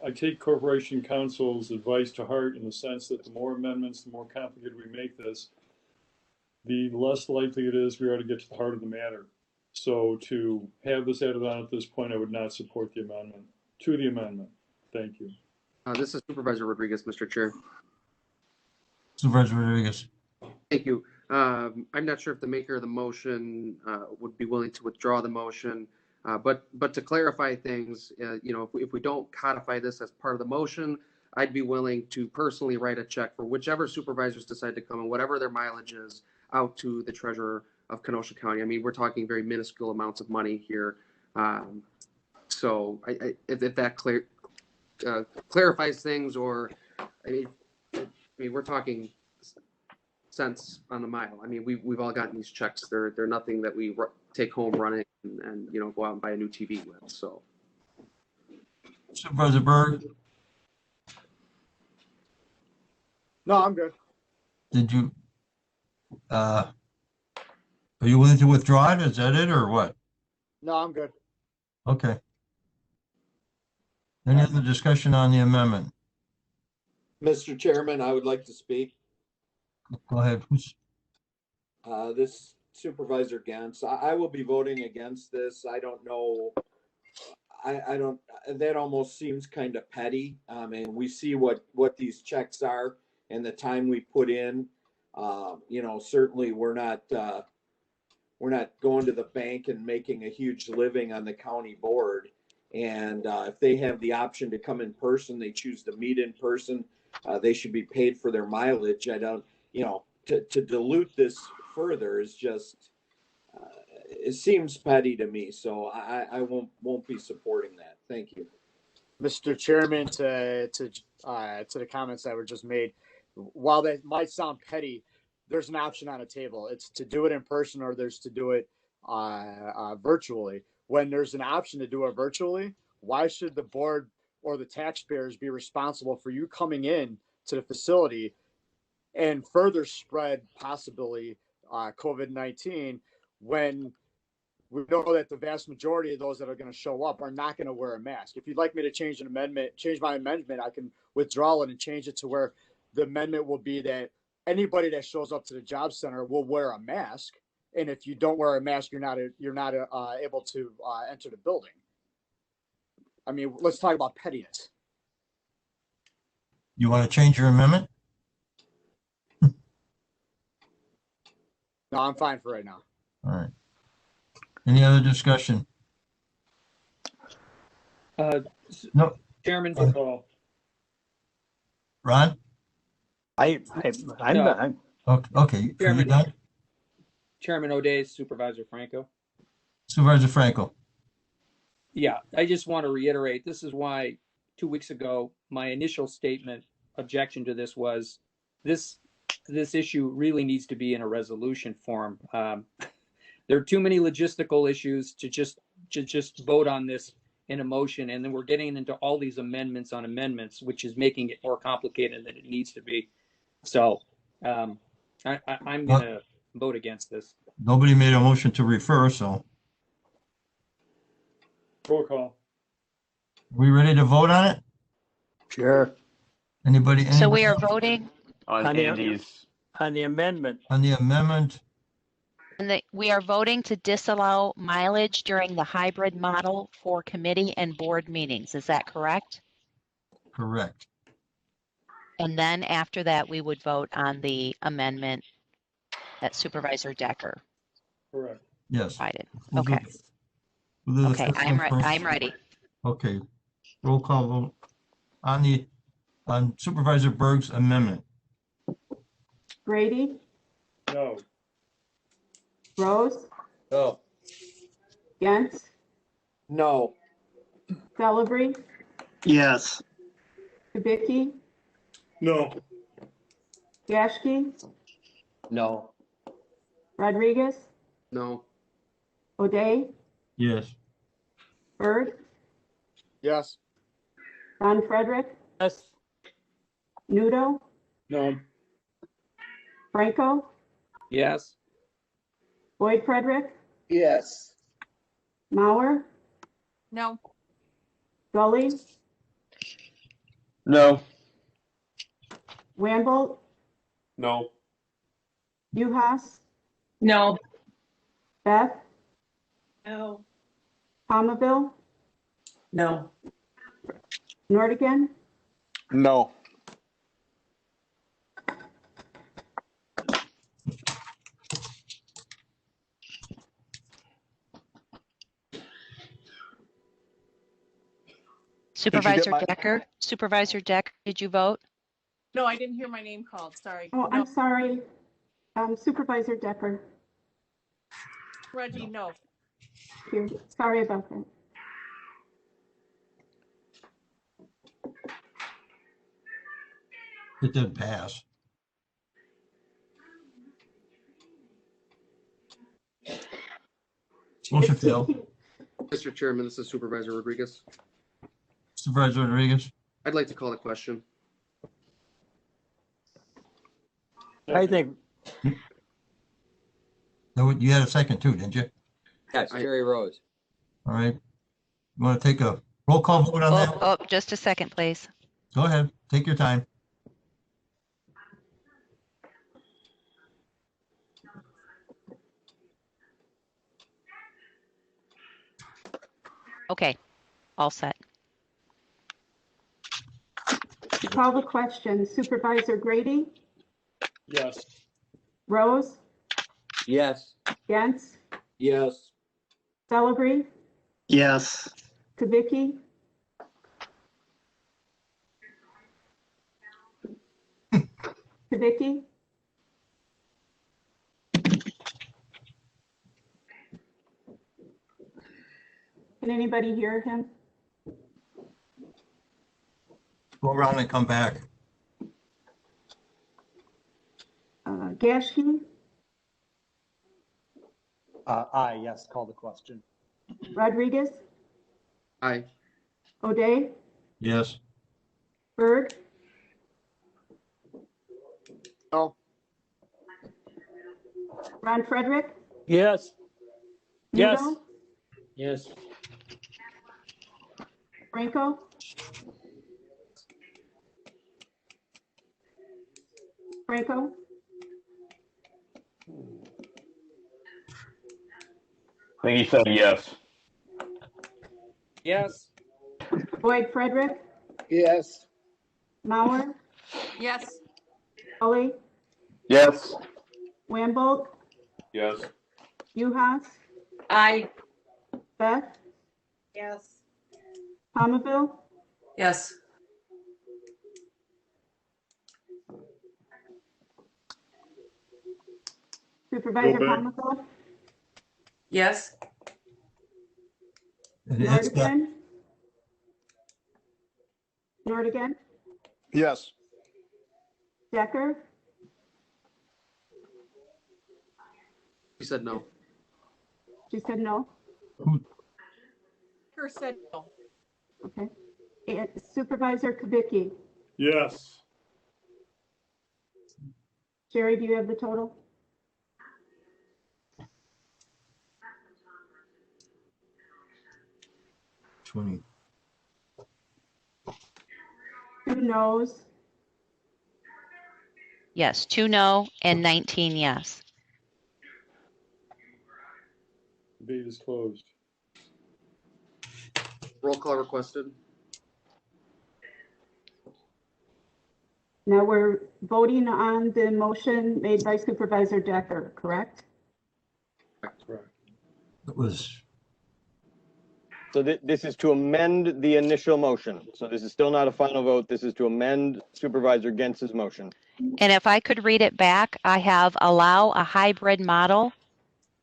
I take Corporation Counsel's advice to heart in the sense that the more amendments, the more complicated we make this, the less likely it is we are to get to the heart of the matter. So to have this added on at this point, I would not support the amendment. To the amendment. Thank you. This is Supervisor Rodriguez, Mr. Chair. Supervisor Rodriguez. Thank you. I'm not sure if the maker of the motion would be willing to withdraw the motion, but to clarify things, if we don't codify this as part of the motion, I'd be willing to personally write a check for whichever supervisors decide to come and whatever their mileage is out to the treasurer of Kenosha County. I mean, we're talking very minuscule amounts of money here. So if that clarifies things, or I mean, we're talking cents on the mile. I mean, we've all gotten these checks. They're nothing that we take home running and you know, go out and buy a new TV with. So. Supervisor Berg, No, I'm good. did you, are you willing to withdraw it? Is that it or what? No, I'm good. Okay. Any other discussion on the amendment? Mr. Chairman, I would like to speak. Go ahead. This Supervisor Gantz, I will be voting against this. I don't know. I don't, that almost seems kind of petty. I mean, we see what these checks are and the time we put in. You know, certainly we're not going to the bank and making a huge living on the county board. And if they have the option to come in person, they choose to meet in person, they should be paid for their mileage. I don't, you know, to dilute this further is just, it seems petty to me. So I won't be supporting that. Thank you. Mr. Chairman, to the comments that were just made, while that might sound petty, there's an option on the table. It's to do it in person, or there's to do it virtually. When there's an option to do it virtually, why should the board or the taxpayers be responsible for you coming in to the facility and further spread possibly COVID-19 when we know that the vast majority of those that are going to show up are not going to wear a mask? If you'd like me to change my amendment, I can withdraw it and change it to where the amendment will be that anybody that shows up to the job center will wear a mask. And if you don't wear a mask, you're not able to enter the building. I mean, let's talk about pettiness. You want to change your amendment? No, I'm fine for right now. All right. Any other discussion? No. Chairman. Ron? I'm done. Okay. Are you done? Chairman O'Day, Supervisor Franco. Supervisor Franco. Yeah, I just want to reiterate, this is why 2 weeks ago, my initial statement objection to this was this issue really needs to be in a resolution form. There are too many logistical issues to just vote on this in a motion, and then we're getting into all these amendments on amendments, which is making it more complicated than it needs to be. So I'm going to vote against this. Nobody made a motion to refer, so. Roll call. We ready to vote on it? Sure. Anybody? So we are voting on Andy's. On the amendment. On the amendment. and we are voting to disallow mileage during the hybrid model for committee and board meetings. Is that correct? Correct. And then after that, we would vote on the amendment that Supervisor Decker Correct. Yes. provided. We'll do- Okay. we'll do the Okay, first I'm one first. I'm ready. Okay, roll call vote on Supervisor Berg's amendment. Grady, No. Rose, No. Gentz, No. Celebrate, Yes. Kubicki, No. Yashki, No. Rodriguez, No. O'Day, Yes. Bird, Yes. Ron Frederick, Yes. Nudo, No. Franco, Yes. Boyd Frederick, Yes. Mauer, No. Gully, No. Wamble, No. Uhas, No. Beth, No. Palmaville, No. Nordigan, No. Supervisor Decker, did you vote? No, I didn't hear my name called. Sorry. Oh, No. I'm sorry. Supervisor Decker. Reggie, no. Here, sorry about that. It did pass. Motion failed. Mr. Chairman, this is Supervisor Rodriguez. Supervisor Rodriguez. I'd like to call the question. I think, No, you had a second too, didn't you? Yes, Jerry Rose. All right. You want to take a roll call vote on that? Oh, just a second, please. Go ahead. Take your time. Okay, all set. Call the question. Supervisor Grady, Yes. Rose, Yes. Gantz, Yes. Celebrity, Yes. Kubicki, Kubicki, can anybody hear him? Go around and come back. Gashke, Aye, yes, call the question. Rodriguez, Aye. O'Day, Yes. Berg, No. Ron Frederick, yes. Yes. Nudo, Yes. Franco, Franco, I think he said yes. Yes. Boyd Frederick, Yes. Mauer, Yes. Tully, Yes. Wambold, Yes. Uhas, Aye. Beth, Yes. Palmville, Yes. Supervisor Go back. Palmville, Yes. Nordigan, Nordigan, Yes. Decker, He said no. she said no. Decker said no. Okay. And Supervisor Kubicki, Yes. Jerry, do you have the total? Twenty. 2 noes, Yes, 2 no and 19 yes. Debate is closed. Roll call requested. Now we're voting on the motion made by Supervisor Decker, correct? Correct. It was. So this is to amend the initial motion. So this is still not a final vote. This is to amend Supervisor Gentz's motion. And if I could read it back, I have allow a hybrid model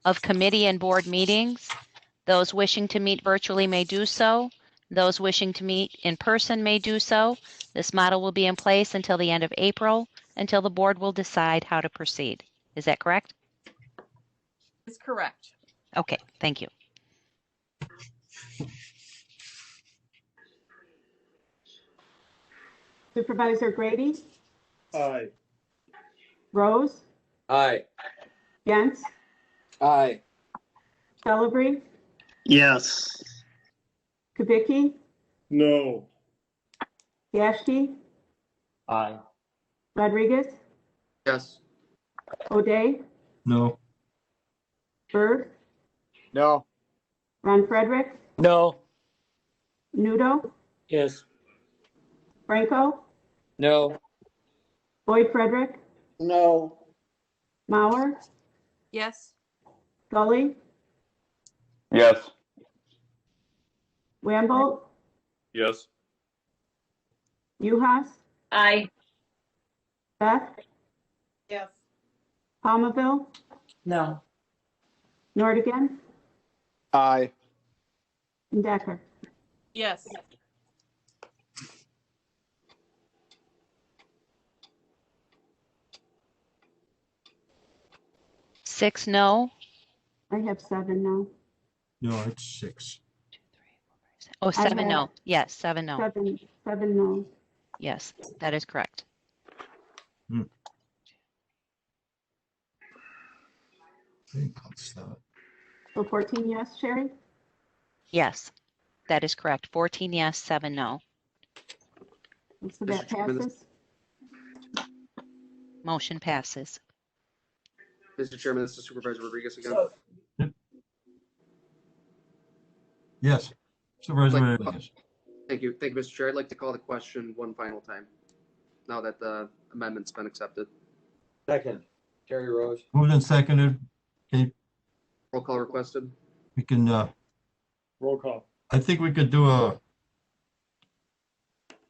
of committee and board meetings. Those wishing to meet virtually may do so. Those wishing to meet in person may do so. This model will be in place until the end of April, until the board will decide how to proceed. Is that correct? Is correct. Okay, thank you. Supervisor Grady, Aye. Rose, Aye. Gantz, Aye. Celebrity, Yes. Kubicki, No. Gashke, Aye. Rodriguez, Yes. O'Day, No. Berg, No. Ron Frederick, No. Nudo, Yes. Franco, No. Boyd Frederick, No. Mauer, Yes. Gully, Yes. Wambold, Yes. Uhas, Aye. Beth, Yes. Palmville, No. Nordigan, Aye. and Decker. Yes. Six no. I have 7 now. No, it's 6. Oh, I 7 have no. Yes, 7 no. 7 no. Yes, that is correct. So 14 yes, Sherry? Yes, that is correct. 14 yes, 7 no. So that passes? Motion passes. Mr. Chairman, this is Supervisor Rodriguez again. Yes. Supervisor Rodriguez. Thank you. Thank you, Mr. Chair. I'd like to call the question one final time, now that the amendment's been accepted. Second, Terry Rose. Moved and seconded. Okay, Roll call requested. we can, Roll call. I think we could do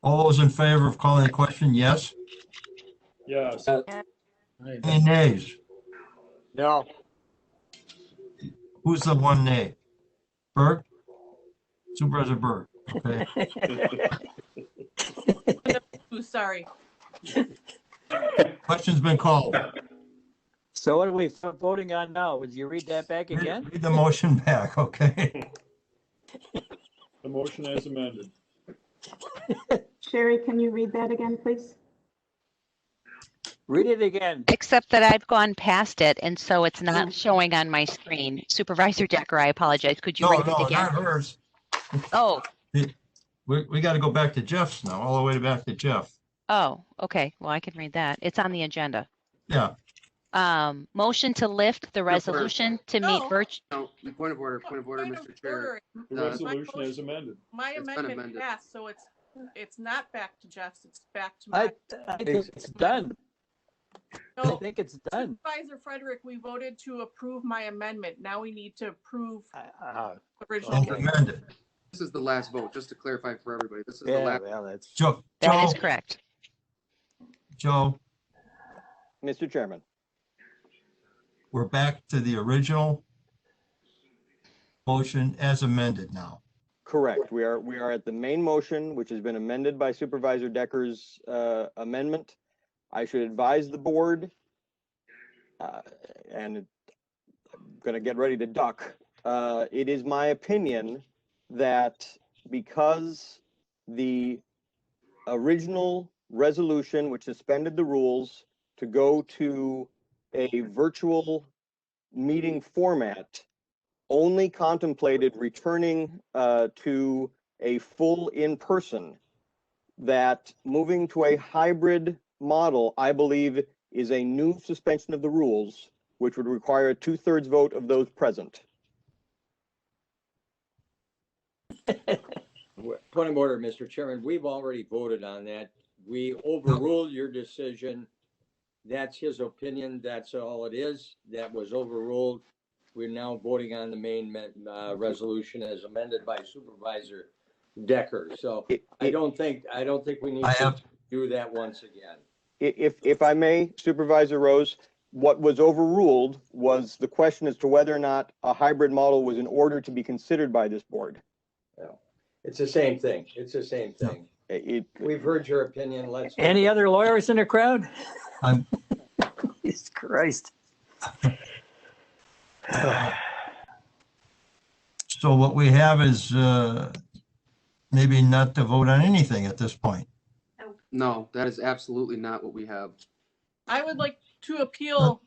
all those in favor of calling the question, yes? Yes. Any nays? No. Who's the one nay? Berg? Supervisor Berg, okay. Ooh, sorry. Question's been called. So what are we voting on now? Would you read that back again? Read the motion back, okay? The motion as amended. Sherry, can you read that again, please? Read it again. Except that I've gone past it, and so it's not showing on my screen. Supervisor Decker, I apologize. Could you read it again? Not hers. Oh. We got to go back to Jeff's now, all the way back to Jeff. Oh, okay. Well, I can read that. It's on the agenda. Yeah. Motion to lift the resolution to meet virtual. No, point of order, Mr. Chair. The resolution is amended. My It's been amendment amended. passed, so it's not back to Jeff's, it's back to my. I think it's done. I No, think it's done. Supervisor Frederick, we voted to approve my amendment. Now we need to approve As original. amended. This is the last vote, just to clarify for everybody. This is the Yeah, last. well, that's. Joe. That is correct. Joe, Mr. Chairman. we're back to the original motion as amended now. Correct. We are at the main motion, which has been amended by Supervisor Decker's amendment. I should advise the board, and I'm going to get ready to duck. It is my opinion that because the original resolution, which suspended the rules to go to a virtual meeting format, only contemplated returning to a full in-person, that moving to a hybrid model, I believe, is a new suspension of the rules, which would require a 2/3 vote of those present. Point of order, Mr. Chairman. We've already voted on that. We overruled your decision. That's his opinion. That's all it is. That was overruled. We're now voting on the main resolution as amended by Supervisor Decker. So I don't think we need to do that once again. If I may, Supervisor Rose, what was overruled was the question as to whether or not a hybrid model was in order to be considered by this board. It's the same thing. It's the same thing. We've heard your opinion. Let's. Any other lawyers in the crowd? I'm. Jesus Christ. So what we have is maybe not to vote on anything at this point. No, that is absolutely not what we have. I would like to appeal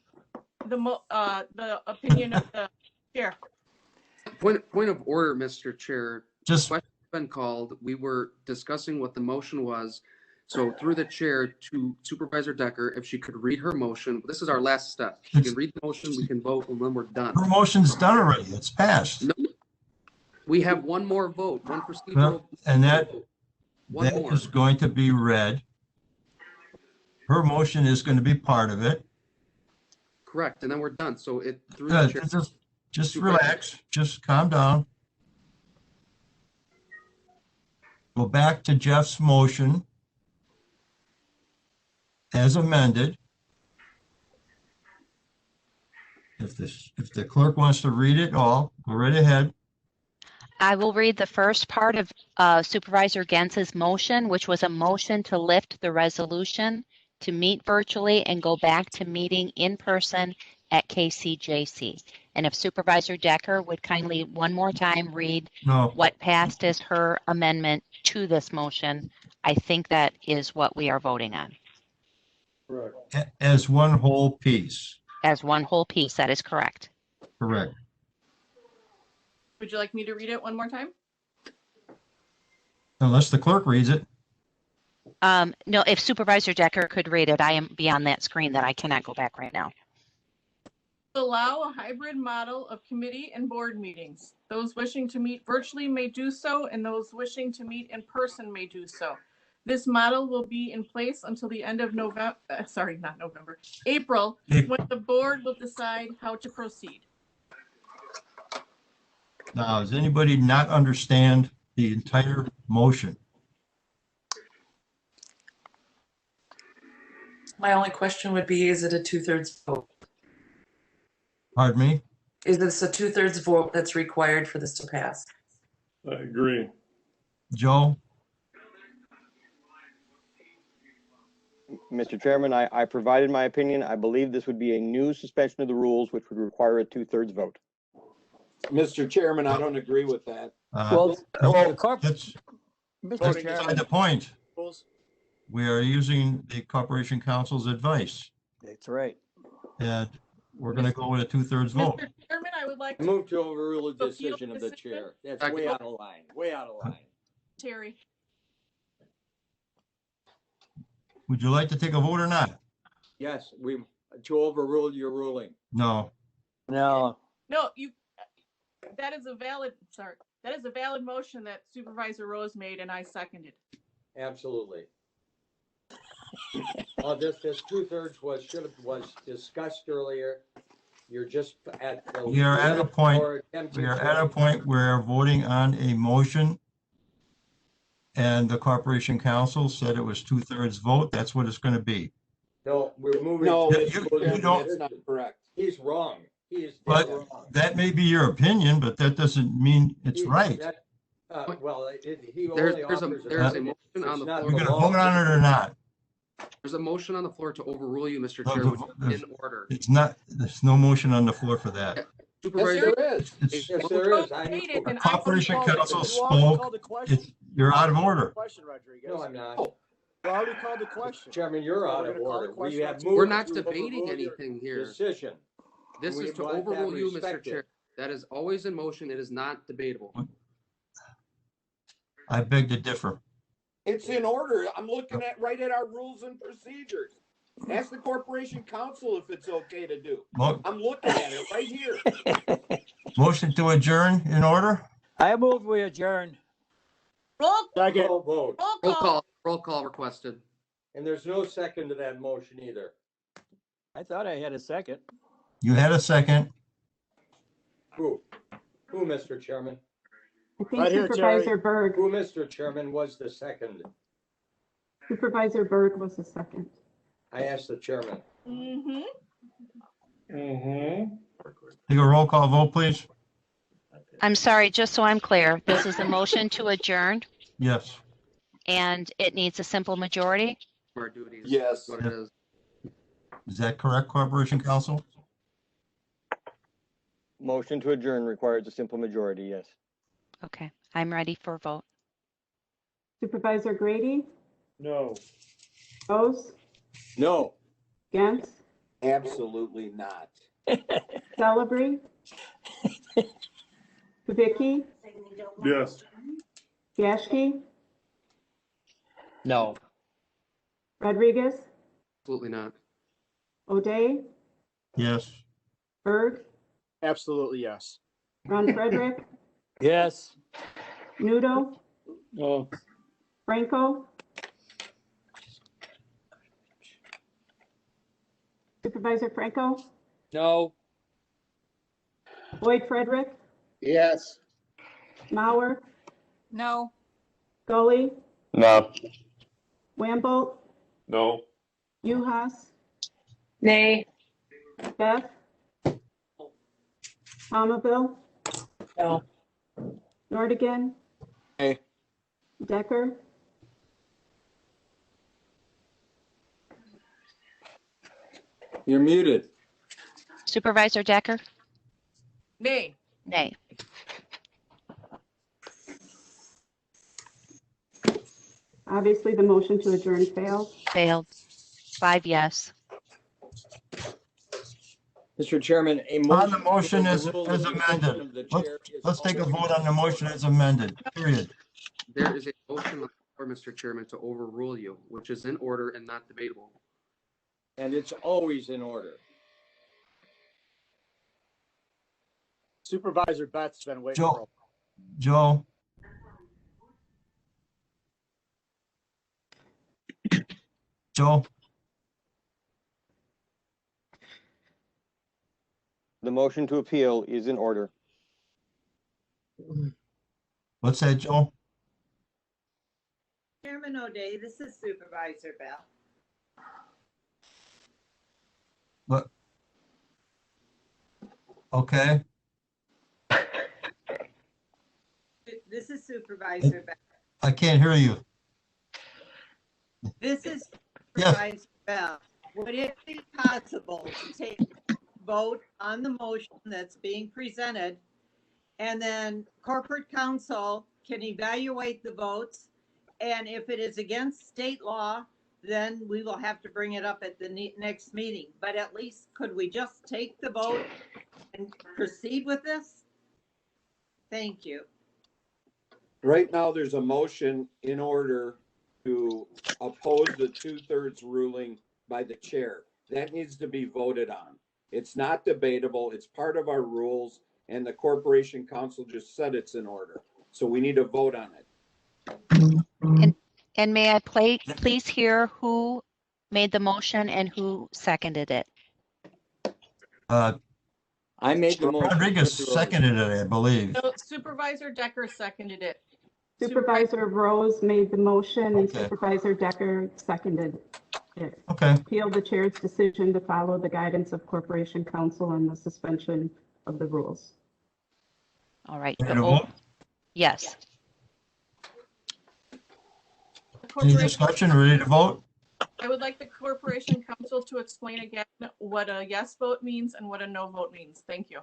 the opinion of the chair. Point of order, Mr. Chair. Just question's been called. We were discussing what the motion was. So through the chair to Supervisor Decker, if she could read her motion, this is our last step. She can read the motion, we can vote, and then we're done. her motion's done already. It's passed. No, we have one more vote, one procedural. And that One more. is going to be read. Her motion is going to be part of it. Correct, and then we're done. So it through the chair. Just relax. Just calm down. Go back to Jeff's motion as amended. if the clerk wants to read it all, go right ahead. I will read the first part of Supervisor Gentz's motion, which was a motion to lift the resolution to meet virtually and go back to meeting in person at KCJC. And if Supervisor Decker would kindly one more time read what passed as her amendment to this motion, I think that is what we are voting on. As one whole piece. As one whole piece, that is correct. Correct. Would you like me to read it one more time? Unless the clerk reads it. No, if Supervisor Decker could read it, I am beyond that screen that I cannot go back right now. Allow a hybrid model of committee and board meetings. Those wishing to meet virtually may do so, and those wishing to meet in person may do so. This model will be in place until the end of April, when the board will decide how to proceed. Now, does anybody not understand the entire motion? My only question would be, is it a 2/3 vote? Pardon me? Is this a 2/3 vote that's required for this to pass? I agree. Joe? Mr. Chairman, I provided my opinion. I believe this would be a new suspension of the rules, which would require a 2/3 vote. Mr. Chairman, I don't agree with that. That's Mr. beside the point. We are using the Corporation Council's advice, That's right. and we're going to go with a 2/3 vote. Mr. Chairman, I would like I to move to overrule the decision of the chair. That's way out of line, way out of line. Terry. Would you like to take a vote or not? Yes, to overrule your ruling. No. No. No, that is a valid motion that Supervisor Rose made and I seconded. Absolutely. This 2/3 was discussed earlier. You're just at the. We are at a point where we're voting on a motion, and the Corporation Council said it was 2/3 vote. That's what it's going to be. No, we're moving. No, you don't. That's not correct. He's wrong. He is But dead wrong. that may be your opinion, but that doesn't mean it's right. There's a motion on the floor. You're going to vote on it or not? There's a motion on the floor to overrule you, Mr. Chair, which is in order. It's not. There's no motion on the floor for that. Supervisor, yes, there is. The Corporation Council spoke. You're out of order. Question, Rodriguez. No, I'm not. We already called the question. Chairman, you're out of order. We're not debating anything here. Decision. This is to overrule you, Mr. Chair. That is always in motion. It is not debatable. I beg to differ. It's in order. I'm looking right at our rules and procedures. Ask the Corporation Council if it's okay to do. I'm looking at it right here. Motion to adjourn in order? I move we adjourn. Vote. Roll call requested. And there's no second to that motion either. I thought I had a second. You had a second. Who, Mr. Chairman? I think Supervisor Berg. Who, Mr. Chairman, was the second? Supervisor Berg was the second. I asked the chairman. Take a roll call vote, please. I'm sorry, just so I'm clear, this is a motion to adjourn Yes. and it needs a simple majority? Our duties. Yes. What it is. Is that correct, Corporation Council? Motion to adjourn requires a simple majority, yes. Okay, I'm ready for a vote. Supervisor Grady? No. Rose? No. Gantz? Absolutely not. Celebrate? Kubicki? Yes. Yashki? No. Rodriguez? Absolutely not. O'Day? Yes. Berg? Absolutely, yes. Ron Frederick? Yes. Nudo? No. Franco? Supervisor Franco? No. Boyd Frederick? Yes. Mauer? No. Gully? No. Wamble? No. Uhas? Nay. Beth? Palmaville, No. Nordigan, Aye. Decker, You're muted. Supervisor Decker? Nay. Nay. obviously the motion to adjourn failed. Failed. 5 yes. Mr. Chairman, a On the motion motion to as overrule the decision amended. of the chair is Let's take a always- vote on the motion as amended, period. There is a motion on the floor, Mr. Chairman, to overrule you, which is in order and not debatable. And it's always in order. Supervisor Betts been waiting for. Joe? Joe? The motion to appeal is in order. What's that, Joe? Chairman O'Day, this is Supervisor Bell. What? Okay, This is Supervisor Bell. I can't hear you. This is Yes. Supervisor Bell. Would it be possible to take a vote on the motion that's being presented, and then corporate counsel can evaluate the votes, and if it is against state law, then we will have to bring it up at the next meeting. But at least could we just take the vote and proceed with this? Thank you. Right now, there's a motion in order to oppose the 2/3 ruling by the chair. That needs to be voted on. It's not debatable. It's part of our rules, and the Corporation Council just said it's in order. So we need to vote on it. And may I please hear who made the motion and who seconded it? I made the motion. Rodriguez seconded it, I believe. So Supervisor Decker seconded it. Supervisor Rose made the motion and Okay. Supervisor Decker seconded it. Okay. Appeal the chair's decision to follow the guidance of Corporation Council and the suspension of the rules. All right. Ready to vote? Yes. Any discussion, ready to vote? I would like the Corporation Council to explain again what a yes vote means and what a no vote means. Thank you.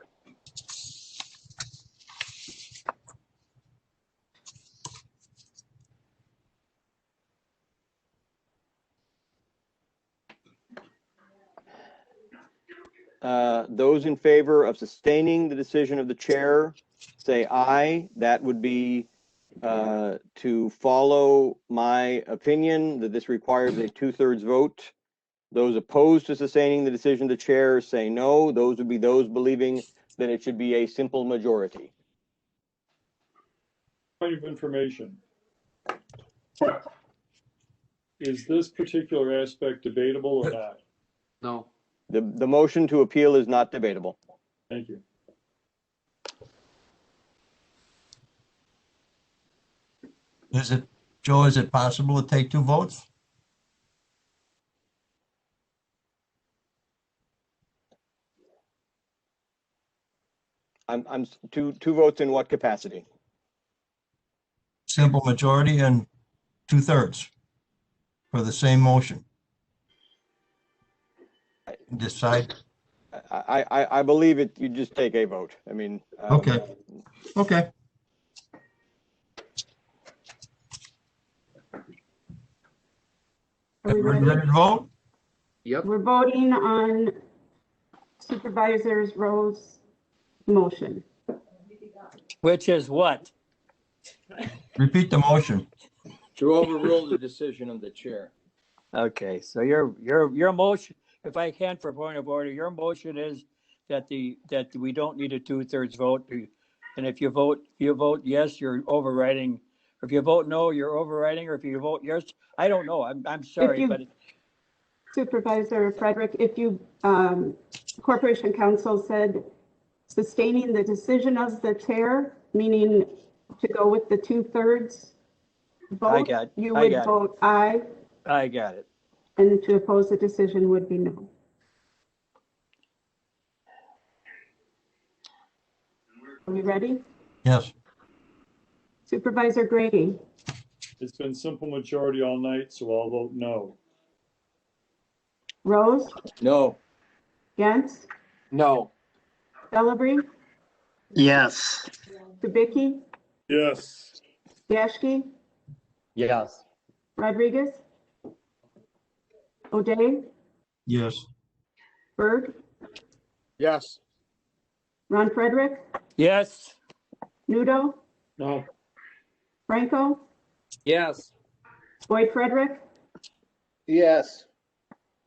Those in favor of sustaining the decision of the chair, say aye. That would be to follow my opinion that this requires a 2/3 vote. Those opposed to sustaining the decision of the chair say no. Those would be those believing that it should be a simple majority. Point of information. Is this particular aspect debatable or not? No. The motion to appeal is not debatable. Thank you. Is it, Joe, is it possible to take 2 votes? I'm two votes in what capacity? Simple majority and 2/3 for the same motion. Decide. I believe it. You just take a vote. I mean. Okay. Okay. Are we Ready ready? to vote? Yep. We're voting on Supervisor Rose's motion. Which is what? Repeat the motion. To overrule the decision of the chair. Okay, so your motion, if I can for point of order, your motion is that we don't need a 2/3 vote. And if you vote yes, you're overriding. Or if you vote no, you're overriding. Or if you vote yes, I don't know. I'm sorry, but Supervisor Frederick, if you, Corporation Council said sustaining the decision of the chair, meaning to go with the 2/3 vote, you would vote aye. I got it. And to oppose the decision would be no. Are we ready? Yes. Supervisor Grady, It's been simple majority all night, so I'll vote no. Rose, No. Gantz, No. Celebrity, Yes. Kubicki, Yes. Yashki, Yes. Rodriguez, O'Day, Yes. Berg, Yes. Ron Frederick, Yes. Nudo, No. Franco, Yes. Boyd Frederick, Yes.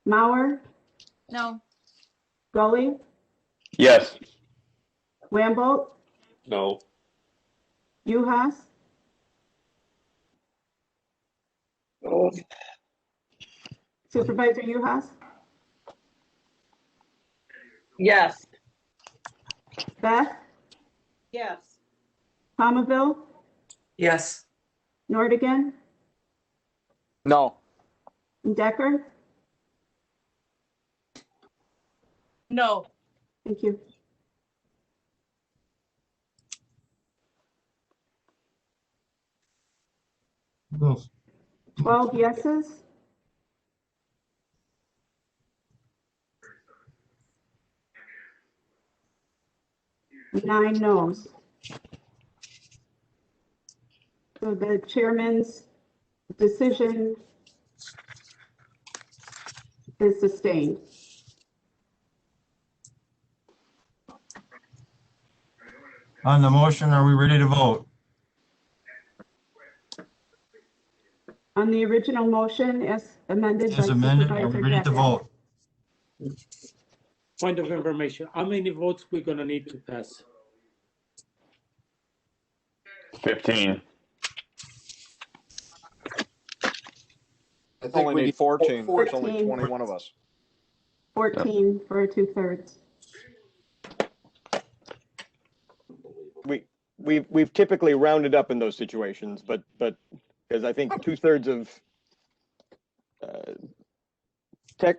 Mauer, No. Gully, Yes. Wambolt, No. Uhas, Supervisor Uhas, Yes. Beth, Yes. Palmaville, Yes. Nordigan, No. Decker. No. Thank you. No. 12 yeses. Nine noes. So the chairman's decision is sustained. On the motion, are we ready to vote? On the original motion as amended by As amended, are we Supervisor ready to Decker. vote? Point of information, how many votes we're gonna need to pass? 15. I think we need 14. There's only 14. 21 of us. 14 for 2/3. We've typically rounded up in those situations, but because I think 2/3 of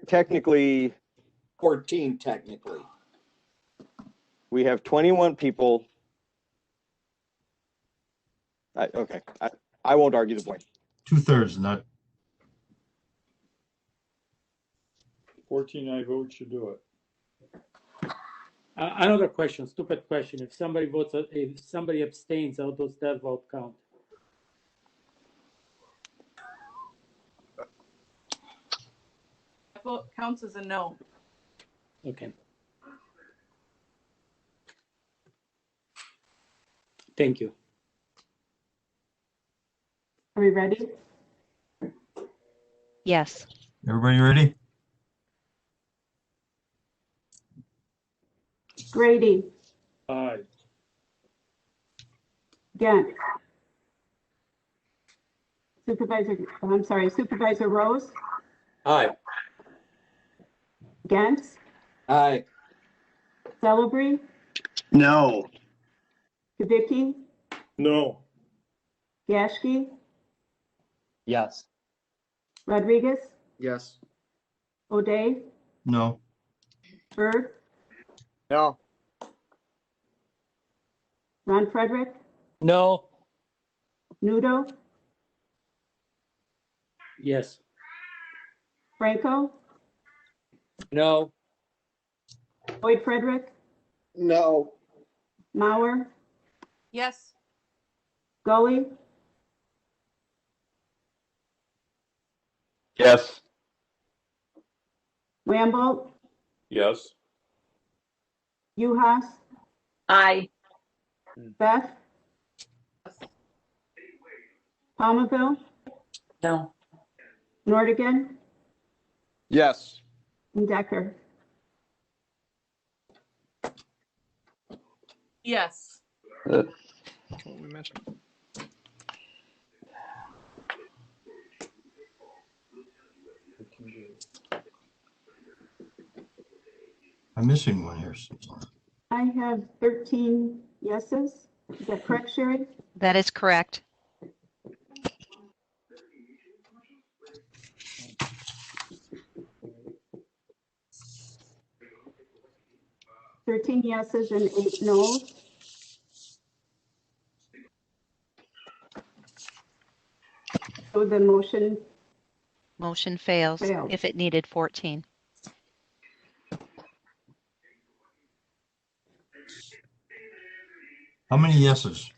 technically 14 technically. we have 21 people. Okay, I won't argue the point. 2/3, not 14 I vote should do it. Another question, stupid question. If somebody votes, if somebody abstains, how does that vote count? That vote counts as a no. Okay. Thank you. Are we ready? Yes. everybody ready? Grady, Aye. Gant. Supervisor Rose, Aye. Gantz, Aye. Celebrity, No. Kubicki, No. Yashki, Yes. Rodriguez, Yes. O'Day, No. Berg, No. Ron Frederick, No. Nudo, Yes. Franco, No. Boyd Frederick, No. Mauer, Yes. Gully, Yes. Wambolt, Yes. Uhas, Aye. Beth, Palmaville, No. Nordigan, Yes. and Decker. Yes. What we missing? I'm missing one here. I have 13 yeses. Is that correct, Sherry? That is correct. Thirteen yeses and 8 noes. So the motion Motion fails fails. if it needed 14. How many yeses?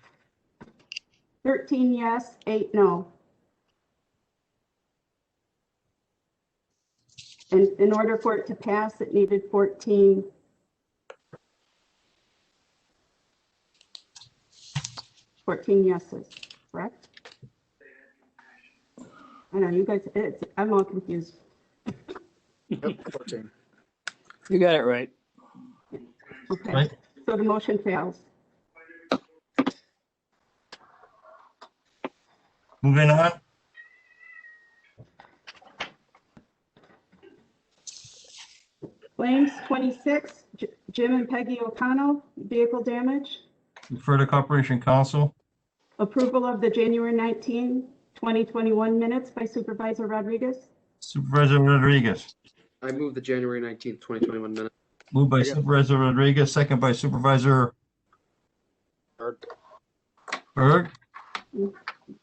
13 yes, 8 no. And in order for it to pass, it needed 14. Yeses, correct? I know, you guys, I'm all confused. Yep, 14. You got it right. Okay, Right. so the motion fails. Moving on. Claims 26, Jim and Peggy O'Connell, vehicle damage. Refer to Corporation Council. Approval of the January 19, 2021 minutes by Supervisor Rodriguez. Supervisor Rodriguez. I move the January 19th, 2021 minutes. Moved by Supervisor Rodriguez, second by Supervisor Berg.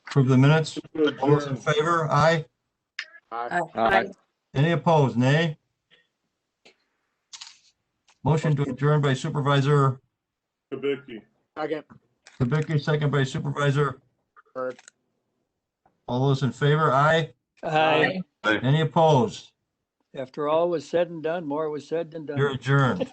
Approve the minutes. All those in favor? Aye. Aye. Any opposed? Nay. Motion to adjourn by Supervisor Kubicki. Second. Kubicki, second by Supervisor. Berg. All those in favor? Aye. Aye. Any opposed? After all was said and done, more was said than done. You're adjourned.